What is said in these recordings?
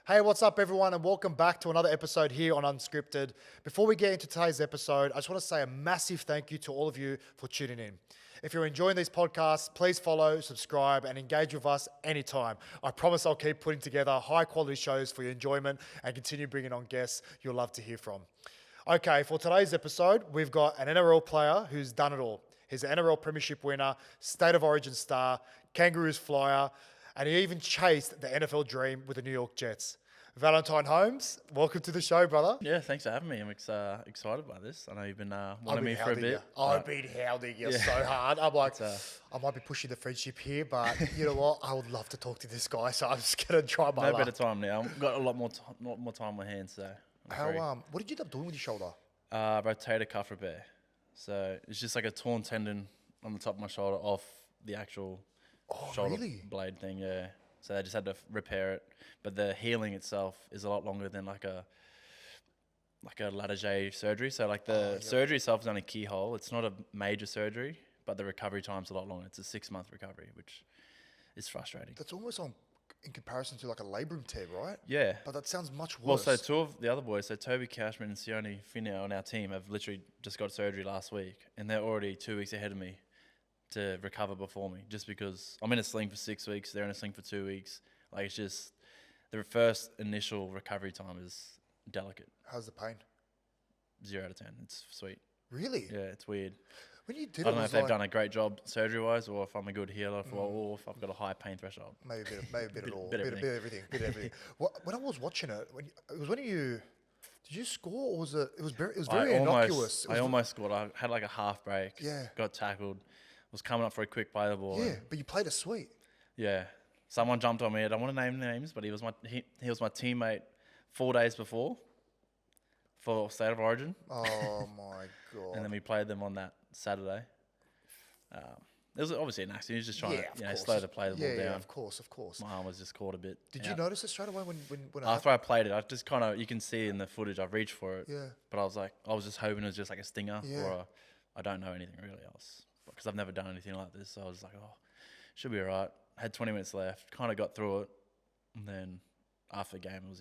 Hey, what's up, everyone, and welcome back to another episode here on Unscripted. Before we get into today's episode, I just want to say a massive thank you to all of you for tuning in. If you're enjoying these podcasts, please follow, subscribe, and engage with us anytime. I promise I'll keep putting together high-quality shows for your enjoyment and continue bringing on guests you'll love to hear from. Okay, for today's episode, we've got an NRL player who's done it all. He's an NRL Premiership winner, State of Origin star, Kangaroos flyer, and he even chased the NFL dream with the New York Jets. Valentine Holmes, welcome to the show, brother. Yeah, thanks for having me. I'm excited by this. I know you've been wanting me for a bit. I've been hounding you so hard. I'm like, I might be pushing the friendship here, but you know what? I would love to talk to this guy, so I'm just going to try my luck. No better time now. I've got a lot more time on my hands, so what did you end up doing with your shoulder? Rotator cuff repair. So it's just like a torn tendon on the top of my shoulder off the actual shoulder blade thing, yeah. So they just had to repair it. But the healing itself is a lot longer than like a latter J surgery. So like the surgery itself is only keyhole. It's not a major surgery, but the recovery time's a lot longer. It's a 6-month recovery, which is frustrating. That's almost in comparison to like a labrum tear, right? Yeah. But that sounds much worse. Well, so two of the other boys, so Toby Cashman and Sione Finau on our team have literally just got surgery last week, and they're already 2 weeks ahead of me to recover before me, just because I'm in a sling for 6 weeks, they're in a sling for 2 weeks. Like, it's just the first initial recovery time is delicate. How's the pain? 0 out of 10. It's sweet. Really? Yeah, it's weird. When you did I don't know if they've done a great job surgery-wise, or if I'm a good healer, or if I've got a high pain threshold. Maybe a bit of all. Bit Bit of everything. When I was watching it, did you score, or was it? It was very innocuous. I almost scored. I had like a half break. Yeah. Got tackled. Was coming up for a quick play the ball. Yeah, but you played it sweet. Yeah. Someone jumped on me. I don't want to name names, but he was my teammate 4 days before for State of Origin. Oh my god! And then we played them on that Saturday. It was obviously an accident. He was just trying to slow the play the ball down. Yeah, of course. My arm was just caught a bit. Did you notice it straight away when it after I played it? I just kind of, you can see in the footage, I reached for it. Yeah. But I was just hoping it was just like a stinger, Yeah. or I don't know anything really else, because I've never done anything like this. So I was like, should be all right. Had 20 minutes left, kind of got through it, and then after the game, it was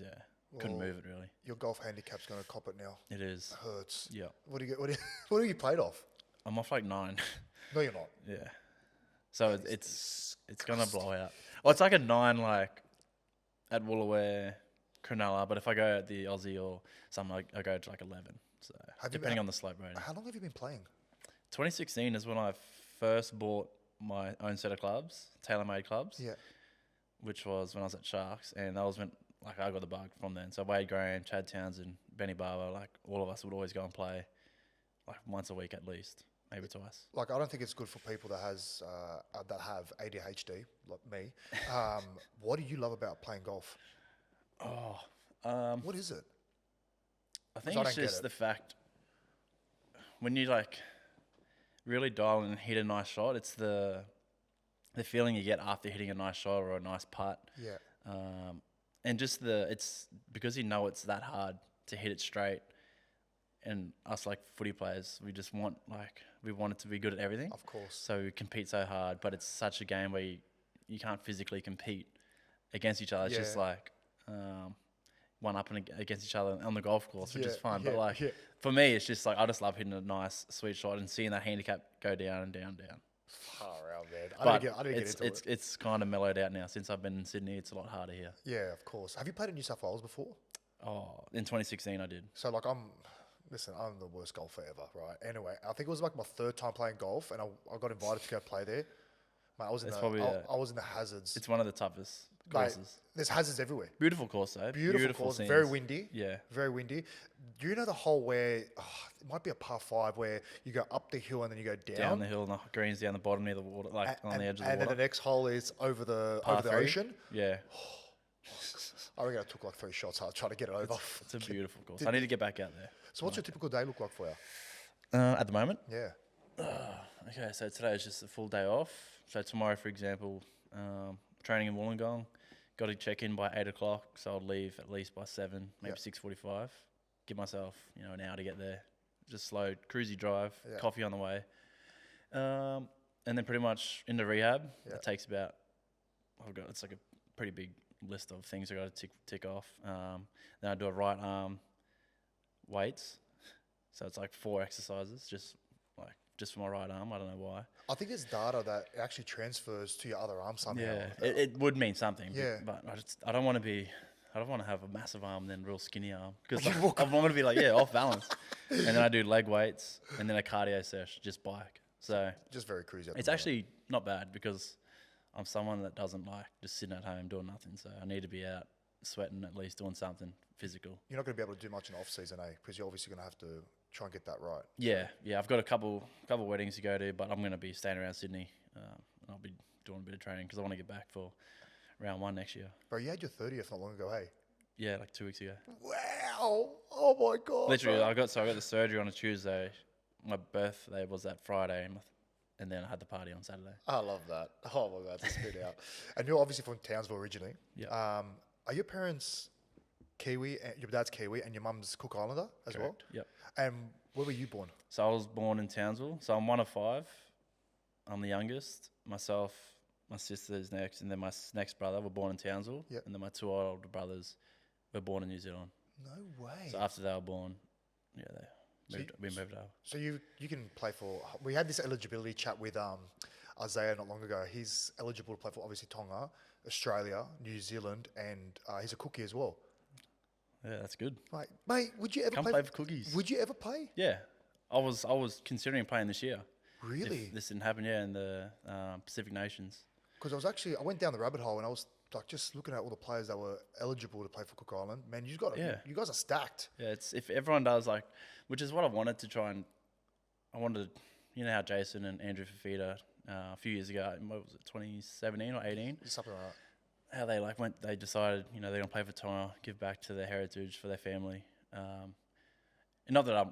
couldn't move it really. Your golf handicap's going to cop it now. It is. It hurts. Yeah. What do you played off? I'm off like 9. No, you're not. Yeah. So it's gonna blow out. Well, it's like a 9 like at Woolaware, Cronulla, but if I go at the Aussie or something, I go to like 11. So depending on the slope rating. How long have you been playing? 2016 is when I first bought my own set of clubs, tailor-made clubs. Yeah. Which was when I was at Sharks, and that was when I got the bug from then. So Wade Graham, Chad Townsend, Benny Barber, like all of us would always go and play like once a week at least. Maybe twice. Like, I don't think it's good for people that have ADHD, like me. What do you love about playing golf? What is it? I think it's just the fact when you like really dial in and hit a nice shot, it's the feeling you get after hitting a nice shot or a nice putt. Yeah. And just it's because you know it's that hard to hit it straight. And us like footy players, we just want it to be good at everything. Of course. So we compete so hard, but it's such a game where you can't physically compete against each other. It's just like one up and against each other on the golf course, which is fun. But for me, it's just like I just love hitting a nice, sweet shot and seeing that handicap go down and down and down. Far out, man. I didn't get into it. It's kind of mellowed out now. Since I've been in Sydney, it's a lot harder here. Yeah, of course. Have you played in New South Wales before? Oh, in 2016 I did. So like I'm the worst golfer ever, right? Anyway, I think it was like my 3rd time playing golf, and I got invited to go play there. Mate, I was in the hazards. It's one of the toughest courses. Mate, there's hazards everywhere. Beautiful course though. Beautiful course. Scenes. Very windy. Yeah. Very windy. Do you know the hole where it might be a par 5 where you go up the hill and then you go down? Down the hill and the green's down the bottom near the water, like on the edge of the water. And then the next hole is over the ocean. Yeah. I reckon I took like 3 shots. I tried to get it over. It's a beautiful course. I need to get back out there. So what's your typical day look like for you? At the moment? Yeah. Okay, so today is just a full day off. So tomorrow, for example, training in Wollongong. Got to check in by 8 o'clock, so I'll leave at least by 7, maybe 6:45. Give myself, an hour to get there. Just slow, cruisy drive, coffee on the way. And then pretty much into rehab. That takes about, it's like a pretty big list of things I got to tick off. Then I do a right arm weights, so it's like 4 exercises just for my right arm. I don't know why. I think there's data that actually transfers to your other arm somehow. Yeah, it would mean something. Yeah. But I don't want to have a massive arm and then real skinny arm, because I want to be like, off balance. And then I do leg weights and then a cardio sesh, just bike. So just very cruisy. it's actually not bad, because I'm someone that doesn't like just sitting at home doing nothing. So I need to be out sweating, at least doing something physical. You're not going to be able to do much in off season, because you're obviously going to have to try and get that right. Yeah. I've got a couple weddings to go to, but I'm going to be staying around Sydney. And I'll be doing a bit of training because I want to get back for round 1 next year. Bro, you had your 30th not long ago, hey? Yeah, like 2 weeks ago. Wow! Oh my god! Literally, I got the surgery on a Tuesday. My birthday was that Friday, and then I had the party on Saturday. I love that. Oh my god, that's spit out. And you're obviously from Townsville originally. Yeah. Are your parents Kiwi? Your dad's Kiwi, and your mum's Cook Islander as Correct. well. Yep. And where were you born? So I was born in Townsville. So I'm one of 5. I'm the youngest. Myself, my sister's next, and then my next brother were born in Townsville. Yep. And then my 2 older brothers were born in New Zealand. No way. So after they were born, we moved over. So you can play for. We had this eligibility chat with Isaiah not long ago. He's eligible to play for obviously Tonga, Australia, New Zealand, and he's a cookie as well. Yeah, that's good. Like, mate, would you ever Come play for cookies? Would you ever play? Yeah, I was considering playing this year. Really? If this didn't happen, in the Pacific Nations. Because I went down the rabbit hole and I was like just looking at all the players that were eligible to play for Cook Island. Man, you guys are stacked. Yeah, it's if everyone does which is what I wanted to try and. I wanted, how Jason and Andrew Fafita a few years ago, what was it, 2017 or 18? Something like that. How they decided, they're gonna play for Tonga, give back to their heritage, for their family. And not that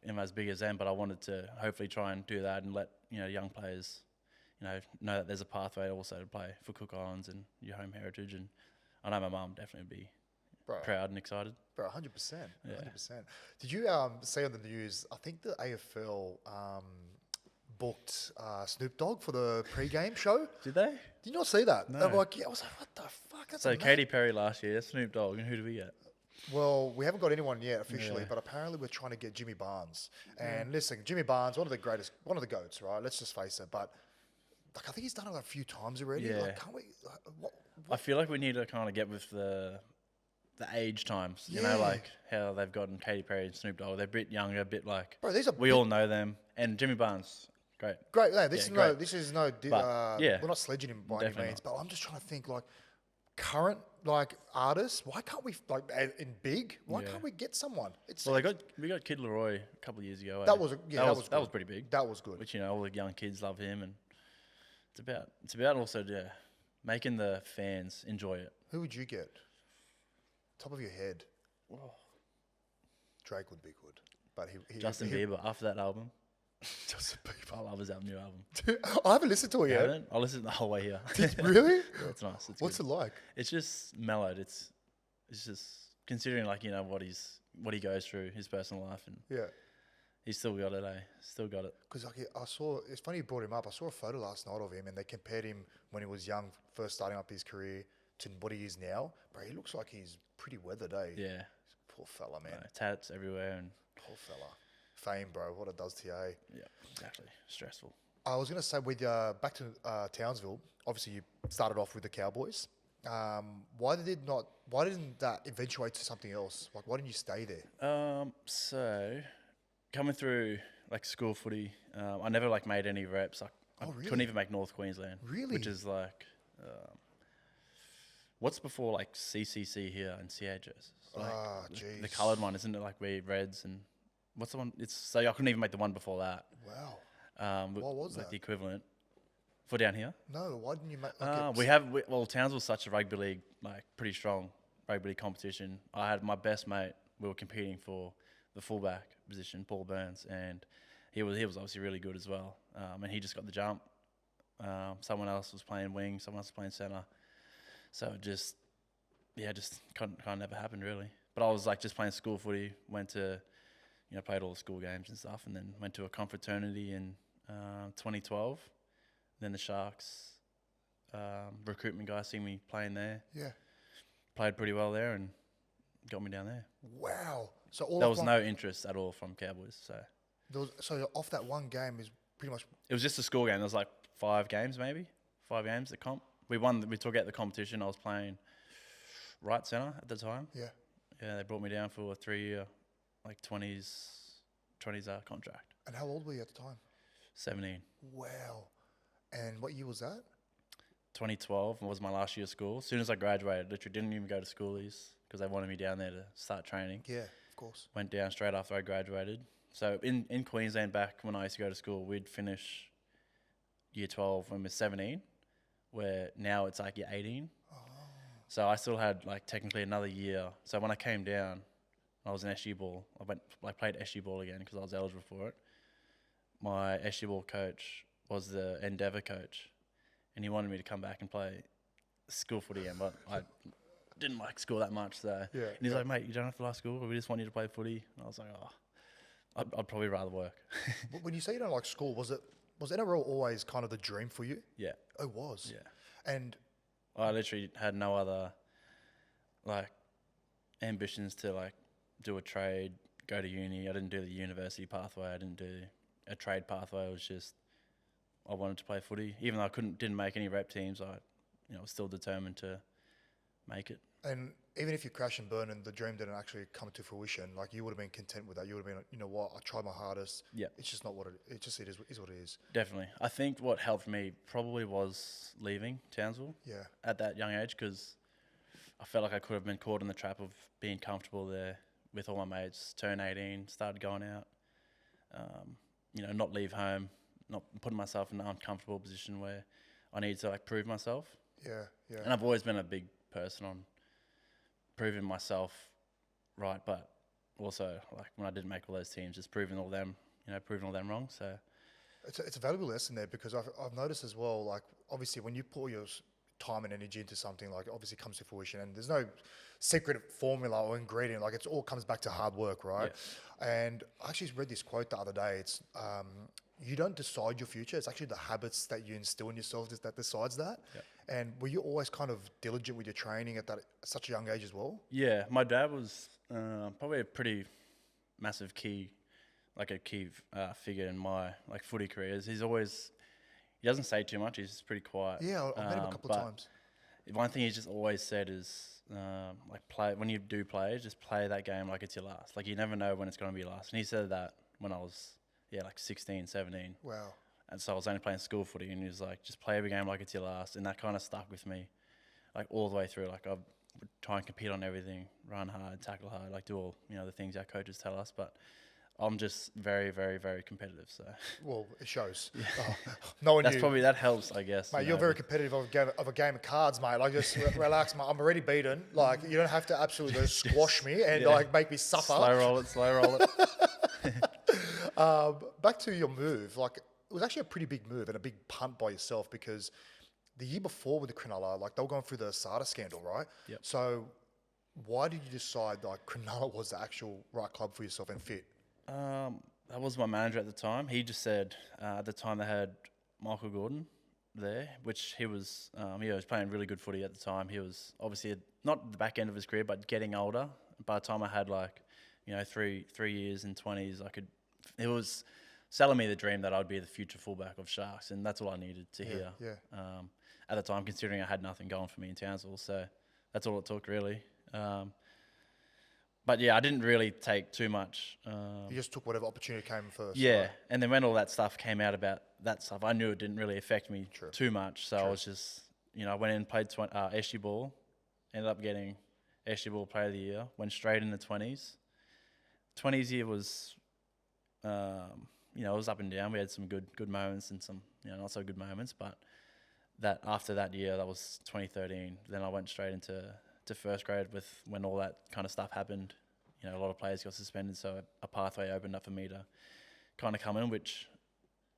I'm as big as them, but I wanted to hopefully try and do that and let young players, know that there's a pathway also to play for Cook Islands and your home heritage. And I know my mum definitely would be proud and excited. Bro, 100%. 100%. Did you see on the news, I think the AFL booked Snoop Dogg for the pre-game show? Did they? Did you not see that? No. I was like, what the fuck? That's so amazing. Katy Perry last year, Snoop Dogg, and who do we get? Well, we haven't got anyone yet officially, but apparently we're trying to get Jimmy Barnes. And listen, Jimmy Barnes, one of the GOATs, right? Let's just face it. But I think he's done it a few times already. Yeah. Can't we? I feel like we need to kind of get with the age times. How they've gotten Katy Perry and Snoop Dogg. They're a bit younger, a bit like. Bro, we all know them. And Jimmy Barnes, great. Great. No, this is no. But, we're not sledging him by any means. But I'm just trying to think current artists. Why can't we in big? Why can't we get someone? We got Kid Leroy a couple of years ago. That was pretty big. That was good. Which all the young kids love him, and it's about also making the fans enjoy it. Who would you get? Top of your head. Oh. Drake would be good, but he Justin Bieber after that album. Justin Bieber. I love his new album. Dude, I haven't listened to it yet. I listened the whole way here. Really? Yeah, it's nice. What's it like? It's just mellowed. It's just considering what he goes through, his personal life, and he's still got it. Still got it. Because I saw, it's funny you brought him up. I saw a photo last night of him, and they compared him when he was young, first starting up his career, to what he is now. Bro, he looks like he's pretty weathered, eh? Yeah. Poor fella, man. Tats everywhere, and poor fella. Fame, bro. What it does to you, eh? Yeah, exactly. Stressful. I was gonna say with back to Townsville. Obviously, you started off with the Cowboys. Why didn't that eventuate to something else? Why didn't you stay there? So coming through school footy, I never made any reps. I really? couldn't even make North Queensland. Really? Which is what's before CCC here and CHS? Jeez. The coloured one, isn't it? We Reds and what's the one? I couldn't even make the one before that. Wow. What was that? The equivalent for down here? No, why didn't you make? Townsville's such a rugby league, pretty strong rugby league competition. I had my best mate. We were competing for the fullback position, Paul Burns, and he was obviously really good as well. And he just got the jump. Someone else was playing wing, someone else was playing centre. So it just kind of never happened really. But I was just playing school footy, went to, played all the school games and stuff, and then went to a confraternity in 2012. Then the Sharks recruitment guy seen me playing there. Yeah. played pretty well there and got me down there. Wow. So there was no interest at all from Cowboys. So off that one game is pretty much... It was just a school game. There was like 5 games at comp. We won. We took out the competition. I was playing right centre at the time. Yeah. Yeah, they brought me down for a 3-year, like 20s contract. And how old were you at the time? 17. Wow. And what year was that? 2012 was my last year of school. As soon as I graduated, literally didn't even go to schoolies because they wanted me down there to start training. Yeah, of course. Went down straight after I graduated. So in Queensland, back when I used to go to school, we'd finish year 12 when we were 17, where now it's like year 18. Oh. So I still had like technically another year. So when I came down, I was in SG ball. I played SG ball again because I was eligible for it. My SG ball coach was the Endeavour coach, and he wanted me to come back and play school footy again, but I didn't like school that much. So yeah, and he's like, mate, you don't have to like school. We just want you to play footy. And I was like, oh, I'd probably rather work. When you say you don't like school, was NRL always kind of the dream for you? Yeah. Oh, it was? Yeah. And I literally had no other like ambitions to like do a trade, go to uni. I didn't do the university pathway. I didn't do a trade pathway. It was just I wanted to play footy. Even though I didn't make any rep teams, I was still determined to make it. And even if you crash and burn and the dream didn't actually come to fruition, like you would have been content with that. You would have been, you know what, I tried my hardest. Yeah. It's just not what it is what it is. Definitely. I think what helped me probably was leaving Townsville. Yeah. At that young age, because I felt like I could have been caught in the trap of being comfortable there with all my mates, turn 18, started going out, not leave home, not putting myself in an uncomfortable position where I need to like prove myself. Yeah, yeah. And I've always been a big person on proving myself right, but also like when I didn't make all those teams, just proving all them wrong. So it's a valuable lesson there because I've noticed as well, like obviously when you pour your time and energy into something, like obviously comes to fruition, and there's no secret formula or ingredient, like it all comes back to hard work, right? Yeah. And I actually read this quote the other day. It's you don't decide your future, it's actually the habits that you instill in yourself that decides that. Yeah. And were you always kind of diligent with your training at such a young age as well? Yeah, my dad was probably a pretty massive key figure in my like footy careers. He doesn't say too much. He's pretty quiet. Yeah, I've met him a couple of times. One thing he's just always said is play when you do play, just play that game like it's your last. Like you never know when it's going to be your last. And he said that when I was 16, 17. Wow. And so I was only playing school footy, and he was like, just play every game like it's your last. And that kind of stuck with me, like all the way through. Like I would try and compete on everything, run hard, tackle hard, like do all the things our coaches tell us. But I'm just very, very, very competitive. So well, it shows. Yeah. No one. That helps, I guess. Mate, you're very competitive of a game of cards, mate. Like just relax, mate. I'm already beaten. Like you don't have to absolutely squash me and like make me suffer. Slow roll it. Back to your move, like it was actually a pretty big move and a big punt by yourself because the year before with the Cronulla, like they were going through the Slater scandal, right? Yep. So why did you decide like Cronulla was the actual right club for yourself and fit? That was my manager at the time. He just said at the time they had Michael Gordon there, which he was playing really good footy at the time. He was obviously not at the back end of his career, but getting older. By the time I had 3 years in 20s, it was selling me the dream that I'd be the future fullback of Sharks, and that's all I needed to hear. Yeah. At the time, considering I had nothing going for me in Townsville, so that's all it took really. But yeah, I didn't really take too much. You just took whatever opportunity came first. Yeah, right? And then when all that stuff came out about that stuff, I knew it didn't really affect me too much. So I was just, I went in and played SG ball, ended up getting SG ball player of the year, went straight in the 20s. 20s year was, it was up and down. We had some good moments and some, not so good moments. But that after that year, that was 2013. Then I went straight into first grade when all that kind of stuff happened. A lot of players got suspended, so a pathway opened up for me to kind of come in, which,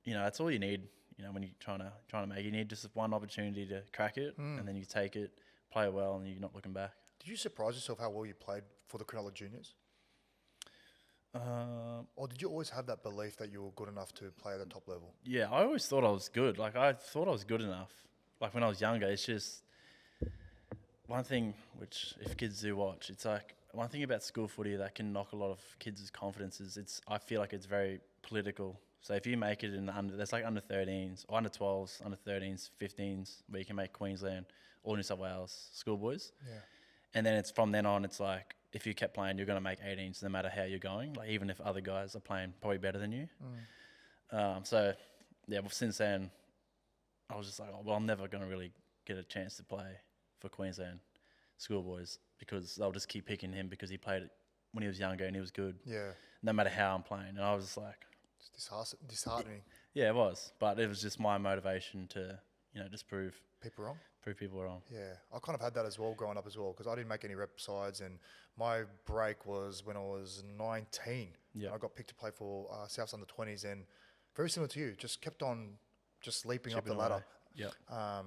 that's all you need. When you're trying to make, you need just one opportunity to crack it, and then you take it, play it well, and you're not looking back. Did you surprise yourself how well you played for the Cronulla Juniors? Or did you always have that belief that you were good enough to play at the top level? Yeah, I always thought I was good. Like I thought I was good enough. Like when I was younger, it's just one thing which if kids do watch, it's like one thing about school footy that can knock a lot of kids' confidence is I feel like it's very political. So if you make it in there's like under 13s, or under 12s, under 13s, 15s, where you can make Queensland or New South Wales schoolboys. Yeah. And then it's from then on, it's like if you kept playing, you're going to make 18s no matter how you're going. Like even if other guys are playing probably better than you. So yeah, well, since then, I was just like, oh, well, I'm never going to really get a chance to play for Queensland schoolboys because they'll just keep picking him because he played it when he was younger and he was good. Yeah. No matter how I'm playing. And I was just like... It's disheartening. Yeah, it was. But it was just my motivation to, just prove People wrong? Prove people wrong. Yeah. I kind of had that as well growing up as well because I didn't make any rep sides and my break was when I was 19. Yeah. I got picked to play for South's under 20s and very similar to you, just kept on just leaping up the ladder. Yeah. I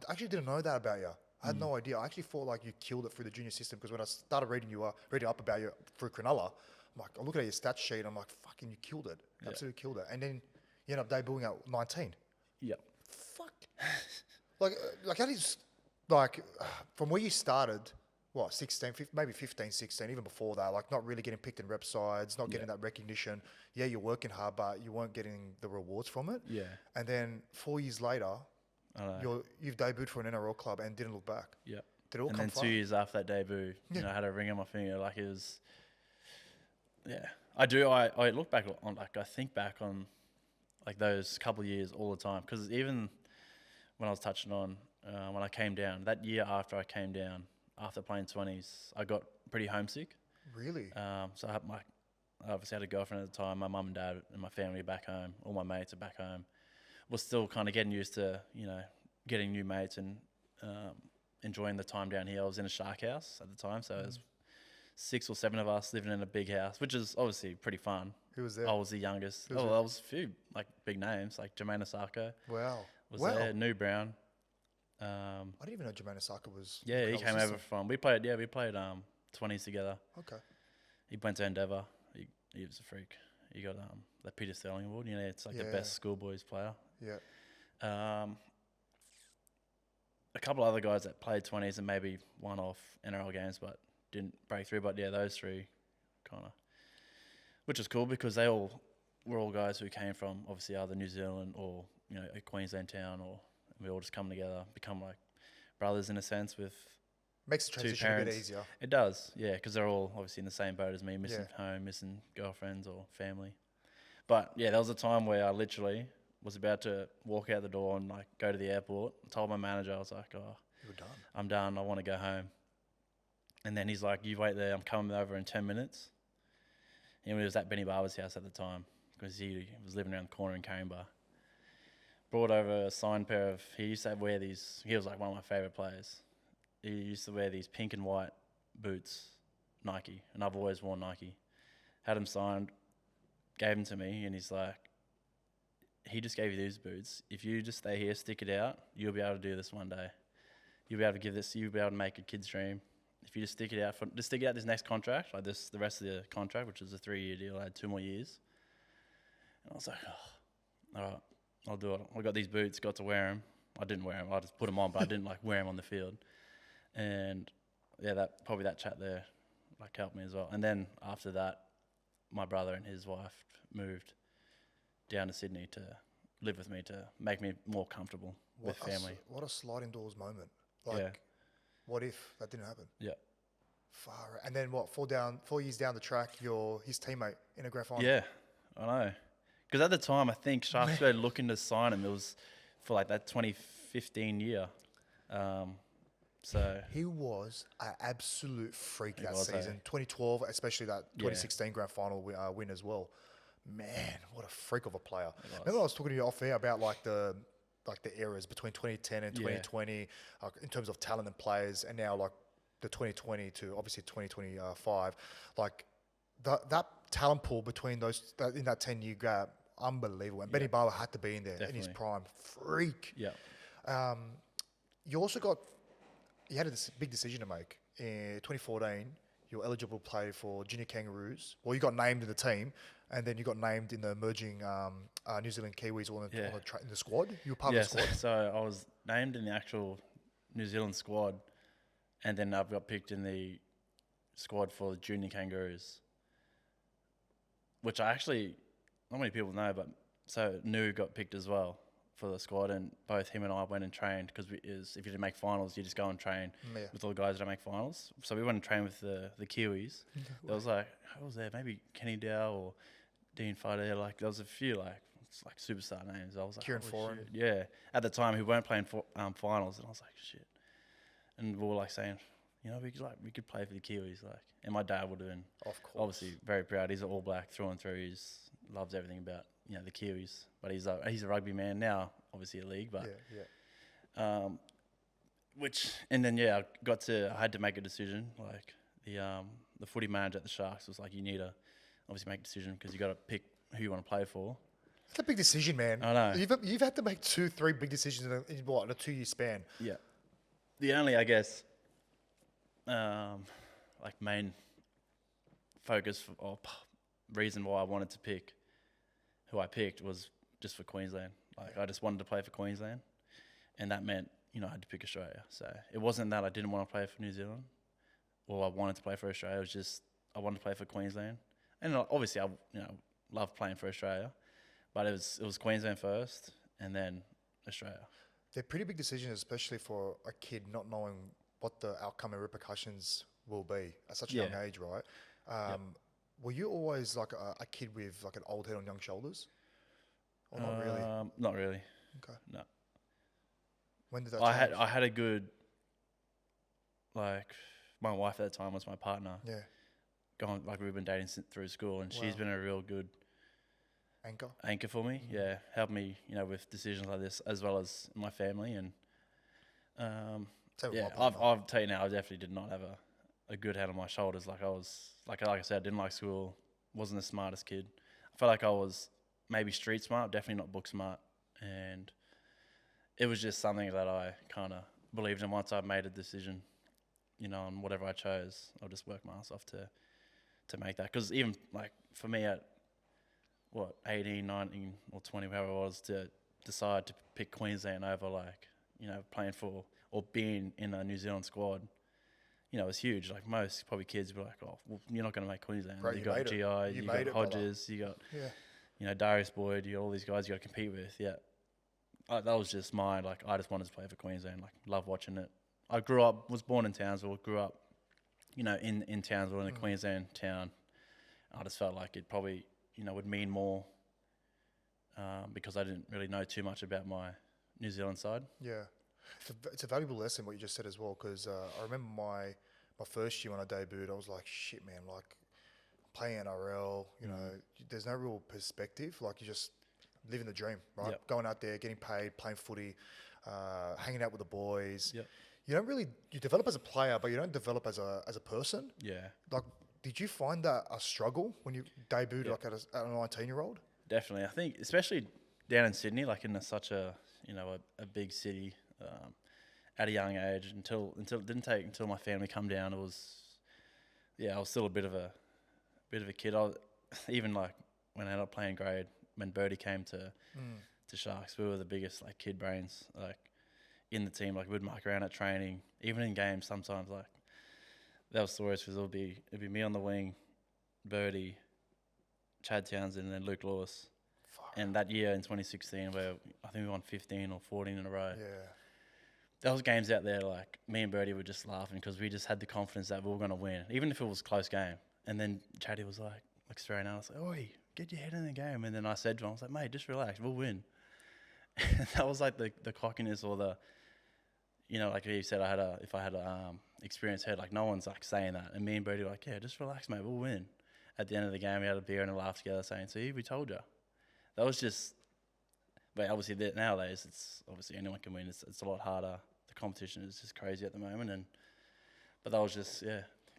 actually didn't know that about you. I had no idea. I actually thought like you killed it through the junior system because when I started reading up about you through Cronulla, I'm like, I look at your stats sheet and I'm like, fucking, you killed it. Absolutely killed it. And then you end up debuting at 19. Yep. Fuck. like how did from where you started, what, 16, 15, maybe 15, 16, even before that, like not really getting picked in rep sides, not getting that recognition. Yeah, you're working hard, but you weren't getting the rewards from it. Yeah. And then 4 years later, you've debuted for an NRL club and didn't look back. Yeah. Did it all and come then 2 years after that debut, I had a ring on my finger. Like it was, I do. I look back on, I think back on like those couple of years all the time. Because even when I was touching on, when I came down, that year after I came down, after playing 20s, I got pretty homesick. Really? So I obviously had a girlfriend at the time. My mum and dad and my family are back home. All my mates are back home. Was still kind of getting used to, getting new mates and enjoying the time down here. I was in a shark house at the time, so it was 6 or 7 of us living in a big house, which is obviously pretty fun. Who was there? I was the youngest. There was a few like big names, like Jermaine Asako. Wow. Was there. New Brown. I didn't even know Jermaine Asako was. Yeah, he came over from. We played 20s together. Okay. He went to Endeavour. He was a freak. He got the Peter Sterling Award. It's like the best schoolboys player. Yeah. A couple other guys that played 20s and maybe one off NRL games, but didn't break through. But those three, kind of, which is cool because they all were all guys who came from obviously either New Zealand or a Queensland town, or we all just come together, become like brothers in a sense with. Makes the transition a bit easier. It does, yeah, because they're all obviously in the same boat as me, missing home, missing girlfriends or family. But yeah, there was a time where I literally was about to walk out the door and like go to the airport. I told my manager, I was like, "Oh, you're done. I'm done. I want to go home." And then he's like, "You wait there. I'm coming over in 10 minutes." And it was at Benny Barber's house at the time because he was living around the corner in Caringbah. Brought over a signed pair of. He used to wear these. He was like one of my favorite players. He used to wear these pink and white boots, Nike, and I've always worn Nike. Had them signed, gave them to me, and he's like, he just gave you these boots. If you just stay here, stick it out, you'll be able to do this one day. You'll be able to give this, you'll be able to make a kid's dream. If you just stick it out, this next contract, like this, the rest of the contract, which was a 3-year deal, I had 2 more years. And I was like, oh, all right, I'll do it. I got these boots, got to wear them. I didn't wear them, I just put them on, but I didn't like wear them on the field. And yeah, that chat there like helped me as well. And then after that, my brother and his wife moved down to Sydney to live with me to make me more comfortable with family. What a sliding doors moment. Like, what if that didn't happen? Yeah. Far. And then 4 years down the track, you're his teammate in a grand final. Yeah, I know. Because at the time, I think Sharks were looking to sign him. It was for like that 2015 year. So he was an absolute freak that season. 2012, especially that 2016 grand final win as well. Man, what a freak of a player. Remember I was talking to you off air about like the eras between 2010 and 2020 in terms of talent and players, and now like the 2020 to obviously 2025. Like that talent pool between those in that 10-year gap, unbelievable. And Benny Barber had to be in there in his prime. Freak. Yeah. You had a big decision to make. In 2014, you were eligible to play for junior Kangaroos. Well, you got named in the team, and then you got named in the emerging New Zealand Kiwis in the squad. You were part of the squad. So I was named in the actual New Zealand squad, And then I've got picked in the squad for the junior Kangaroos, which I actually, not many people know, but so Nu got picked as well for the squad, and both him and I went and trained because if you didn't make finals, you just go and train with all the guys that don't make finals. So we went and trained with the Kiwis. There was like, who was there? Maybe Kenny Dow or Dean Fidel. Like there was a few it's like superstar names. I was like, Kieran Foran. Yeah, at the time, who weren't playing finals, and I was like, shit. And we were like saying, we could play for the Kiwis, like. And my dad would have been, of course, obviously very proud. He's an All Black through and through. He loves everything about the Kiwis. But he's a rugby man now, obviously a league. But I had to make a decision. Like the footy manager at the Sharks was like, you need to obviously make a decision because you got to pick who you want to play for. It's a big decision, man. I know. You've had to make 2-3 big decisions in a 2-year span. Yeah. The only, I guess, main focus or reason why I wanted to pick who I picked was just for Queensland. Like I just wanted to play for Queensland, and that meant I had to pick Australia. So it wasn't that I didn't want to play for New Zealand, or I wanted to play for Australia. It was just I wanted to play for Queensland, and obviously I love playing for Australia, but it was Queensland first, and then Australia. They're pretty big decisions, especially for a kid not knowing what the outcome and repercussions will be at such a young age, right? Were you always like a kid with like an old head on young shoulders? Or not really? Not really. Okay. No. When did that change? I had a good, my wife at the time was my partner. Yeah. We've been dating through school, and she's been a real good anchor for me. Mm-hmm. Yeah. Helped me, with decisions like this, as well as my family. And, I'll tell you now, I definitely did not have a good head on my shoulders. Like I was, like I said, I didn't like school, wasn't the smartest kid. I felt like I was maybe street smart, definitely not book smart. And it was just something that I kind of believed in. Once I made a decision, on whatever I chose, I'll just work my ass off to make that. Because even for me at 18, 19 or 20, whatever it was, to decide to pick Queensland over playing for or being in a New Zealand squad, it was huge. Like most probably kids would be like, oh, well, you're not going to make Queensland. Bro, you got GI, you got Hodges, you got Darius Boyd, you got all these guys you got to compete with. Yeah, that was just mine. I just wanted to play for Queensland. Love watching it. I was born in Townsville, grew up, in Townsville, in a Queensland town. I just felt like it probably, would mean more because I didn't really know too much about my New Zealand side. Yeah. It's a valuable lesson what you just said as well, because I remember my first year when I debuted, I was like, shit, man, I'm playing NRL, there's no real perspective. You just living the dream, right? Yep. Going out there, getting paid, playing footy, hanging out with the boys. Yep. You develop as a player, but you don't develop as a person. Yeah. Did you find that a struggle when you debuted at a 19-year-old? Definitely. I think especially down in Sydney, in such a big city, at a young age, until it didn't take until my family come down. It was, I was still a bit of a kid. Even when I ended up playing grade, when Birdie came to Sharks, we were the biggest kid brains in the team. We'd muck around at training, even in games sometimes. There were stories because it'd be me on the wing, Birdie, Chad Townsend, and then Luke Lewis. And that year in 2016, where I think we won 15 or 14 in a row. Yeah. There was games out there me and Birdie were just laughing because we just had the confidence that we were going to win, even if it was a close game. And then Chatty was staring at us, oi, get your head in the game. And then I said to him, I was like, mate, just relax, we'll win. And that was the cockiness or the, like you said, if I had a experienced head, no one's saying that. And me and Birdie were yeah, just relax, mate, we'll win. At the end of the game, we had a beer and a laugh together saying, see, we told you. That was just, but obviously nowadays, it's obviously anyone can win. It's a lot harder. The competition is just crazy at the moment. But that was just,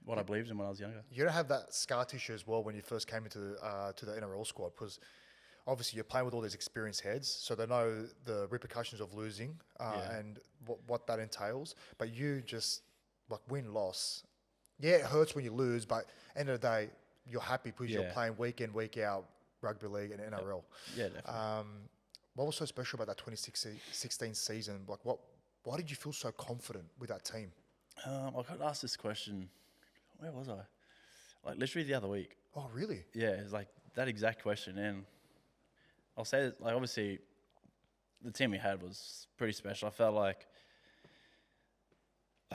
what I believed in when I was younger. You don't have that scar tissue as well when you first came into to the NRL squad, because obviously you're playing with all these experienced heads, so they know the repercussions of losing and what that entails. But you just, win-loss, it hurts when you lose, but end of the day, you're happy because you're playing week in, week out, rugby league and NRL. Yeah, definitely. What was so special about that 2016 season? Why did you feel so confident with that team? I got asked this question. Where was I? Like literally the other week. Oh, really? Yeah, it's like that exact question, and I'll say that, like obviously, the team we had was pretty special. I felt like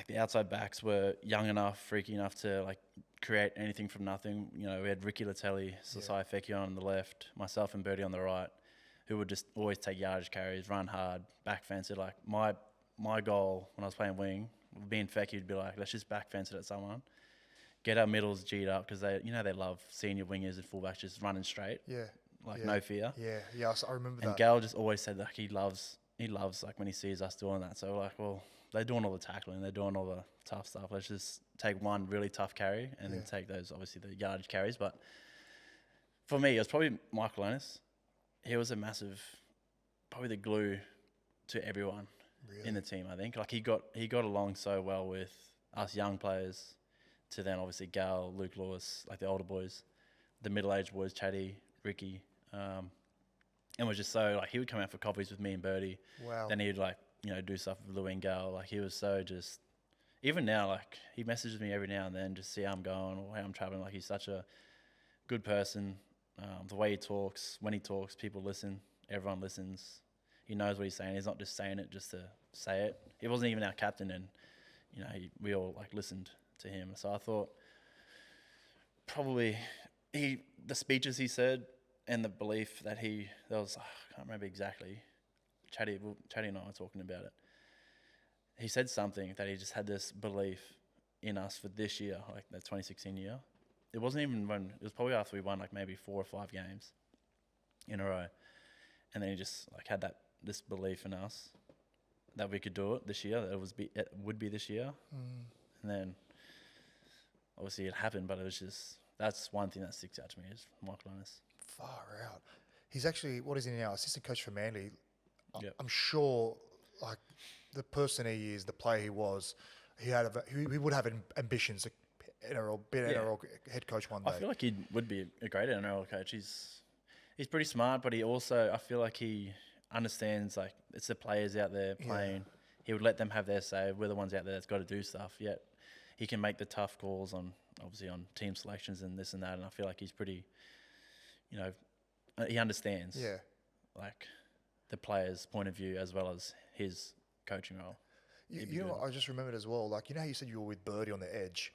the outside backs were young enough, freaky enough to like create anything from nothing. You know, we had Ricky Latelli, Sasai Fekio on the left, myself and Birdie on the right, who would just always take yardage carries, run hard, back fence it. Like my goal when I was playing wing, being Fekio, would be like, let's just back fence it at someone. Get our middles G'd up because they love senior wingers and fullbacks just running straight. Yeah. No fear. Yeah, I remember that. And Gal just always said that he loves like when he sees us doing that. So we're like, well, they're doing all the tackling, they're doing all the tough stuff. Let's just take one really tough carry and then take those, obviously, the yardage carries. But for me, it was probably Michael Ennis. He was a massive, probably the glue to everyone in the team, I think. Like he got along so well with us young players to then obviously Gal, Luke Lewis, like the older boys, the middle-aged boys, Chatty, Ricky, and was just so, like, he would come out for coffees with me and Birdie. Wow. Then he'd, like, do stuff with Louis and Gal. Like, he was so just, even now, like, he messages me every now and then just see how I'm going or how I'm traveling. Like, he's such a good person. The way he talks, when he talks, people listen. Everyone listens. He knows what he's saying. He's not just saying it just to say it. He wasn't even our captain, and, we all, like, listened to him. So I thought probably the speeches he said and the belief that I can't remember exactly. Chatty and I were talking about it. He said something that he just had this belief in us for this year, like the 2016 year. It wasn't even it was probably after we won like maybe 4 or 5 games in a row. And then he just like had this belief in us that we could do it this year, that it would be this year. And then obviously it happened, but it was just, that's one thing that sticks out to me is Michael Ennis. Far out. He's actually, what is he now? Assistant coach for Manly. Yep. I'm sure, like, the person he is, the player he was, he would have ambitions to be NRL head coach one day. I feel like he would be a great NRL coach. He's pretty smart, but he also, I feel like he understands, like, it's the players out there playing. Yeah. He would let them have their say. We're the ones out there that's got to do stuff. Yet he can make the tough calls on team selections and this and that. And I feel like he's pretty, he understands. Yeah. Like the player's point of view as well as his coaching role. You know what I just remembered as well? Like, how you said you were with Birdie on the edge?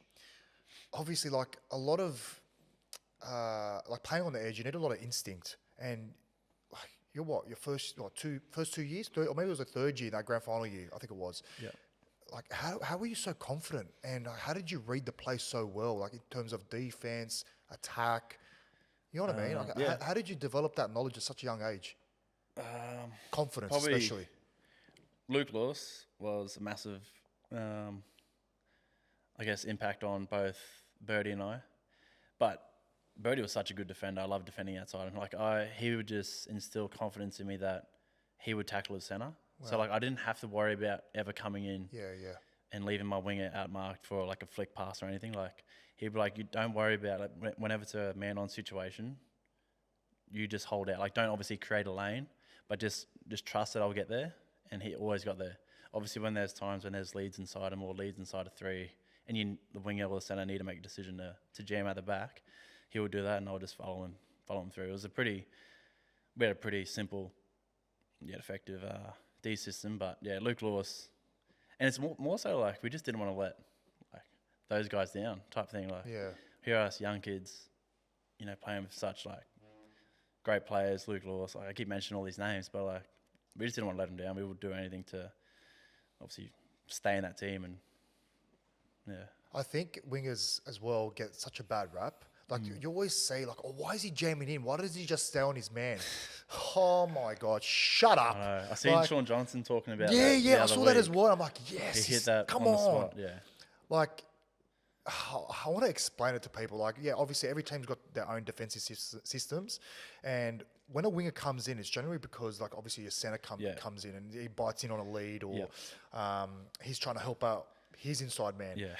Obviously, like, a lot of, like, playing on the edge, you need a lot of instinct. And like, your first 2 years? Or maybe it was the third year, that grand final year, I think it was. Yeah. Like, how were you so confident? And how did you read the play so well? Like, in terms of defense, attack, you know what I mean? Like, how did you develop that knowledge at such a young age? Confidence, especially. Luke Lewis was a massive, impact on both Birdie and I. But Birdie was such a good defender. I love defending outside. Like, he would just instill confidence in me that he would tackle his centre. Wow. So, like, I didn't have to worry about ever coming in and leaving my winger outmarked for, like, a flick pass or anything. Like, he'd be like, you don't worry about it. Whenever it's a man-on situation, you just hold out. Like, don't obviously create a lane, but just trust that I'll get there. And he always got there. Obviously, when there's times when there's leads inside him or leads inside of 3, and the winger or the centre need to make a decision to jam out the back, he would do that, and I'll just follow him through. It was we had a pretty simple yet effective D system, but yeah, Luke Lewis, and it's more so like we just didn't want to let like those guys down type thing. Like, here are us young kids, playing with such like great players. Luke Lewis, like I keep mentioning all these names, but like we just didn't want to let them down. We would do anything to obviously stay in that team, and I think wingers as well get such a bad rap. Like, you always say, like, oh, why is he jamming in? Why does he just stay on his man? Oh, my God. Shut up. I seen Sean Johnson talking about that. Yeah, I saw that as well. I'm like, yes. He hit that come on the spot, yeah. Like, I want to explain it to people. Like, obviously every team's got their own defensive systems. And when a winger comes in, it's generally because, like, obviously your centre comes in and he bites in on a lead or he's trying to help out his inside man. Yeah.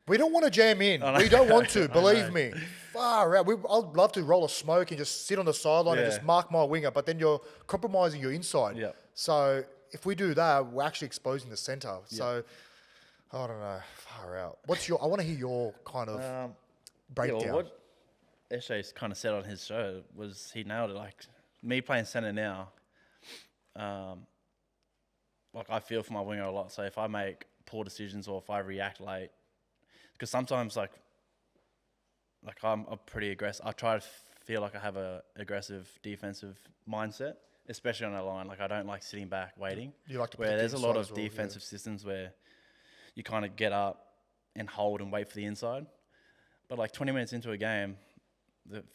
We don't want to jam in. We don't want to, believe me. Far out. I'd love to roll a smoke and just sit on the sideline and just mark my winger, but then you're compromising your inside. Yeah. So if we do that, we're actually exposing the centre. So I don't know. Far out. I want to hear your kind of breakdown. Yeah, well, what Eshe's kind of said on his show was he nailed it. Like me playing centre now, like I feel for my winger a lot. So if I make poor decisions or if I react late, because sometimes like I'm pretty aggressive. I try to feel like I have a aggressive defensive mindset, especially on that line. Like I don't like sitting back waiting. You like to where there's a lot of well, defensive systems where you kind of get up and hold and wait for the inside. But like 20 minutes into a game,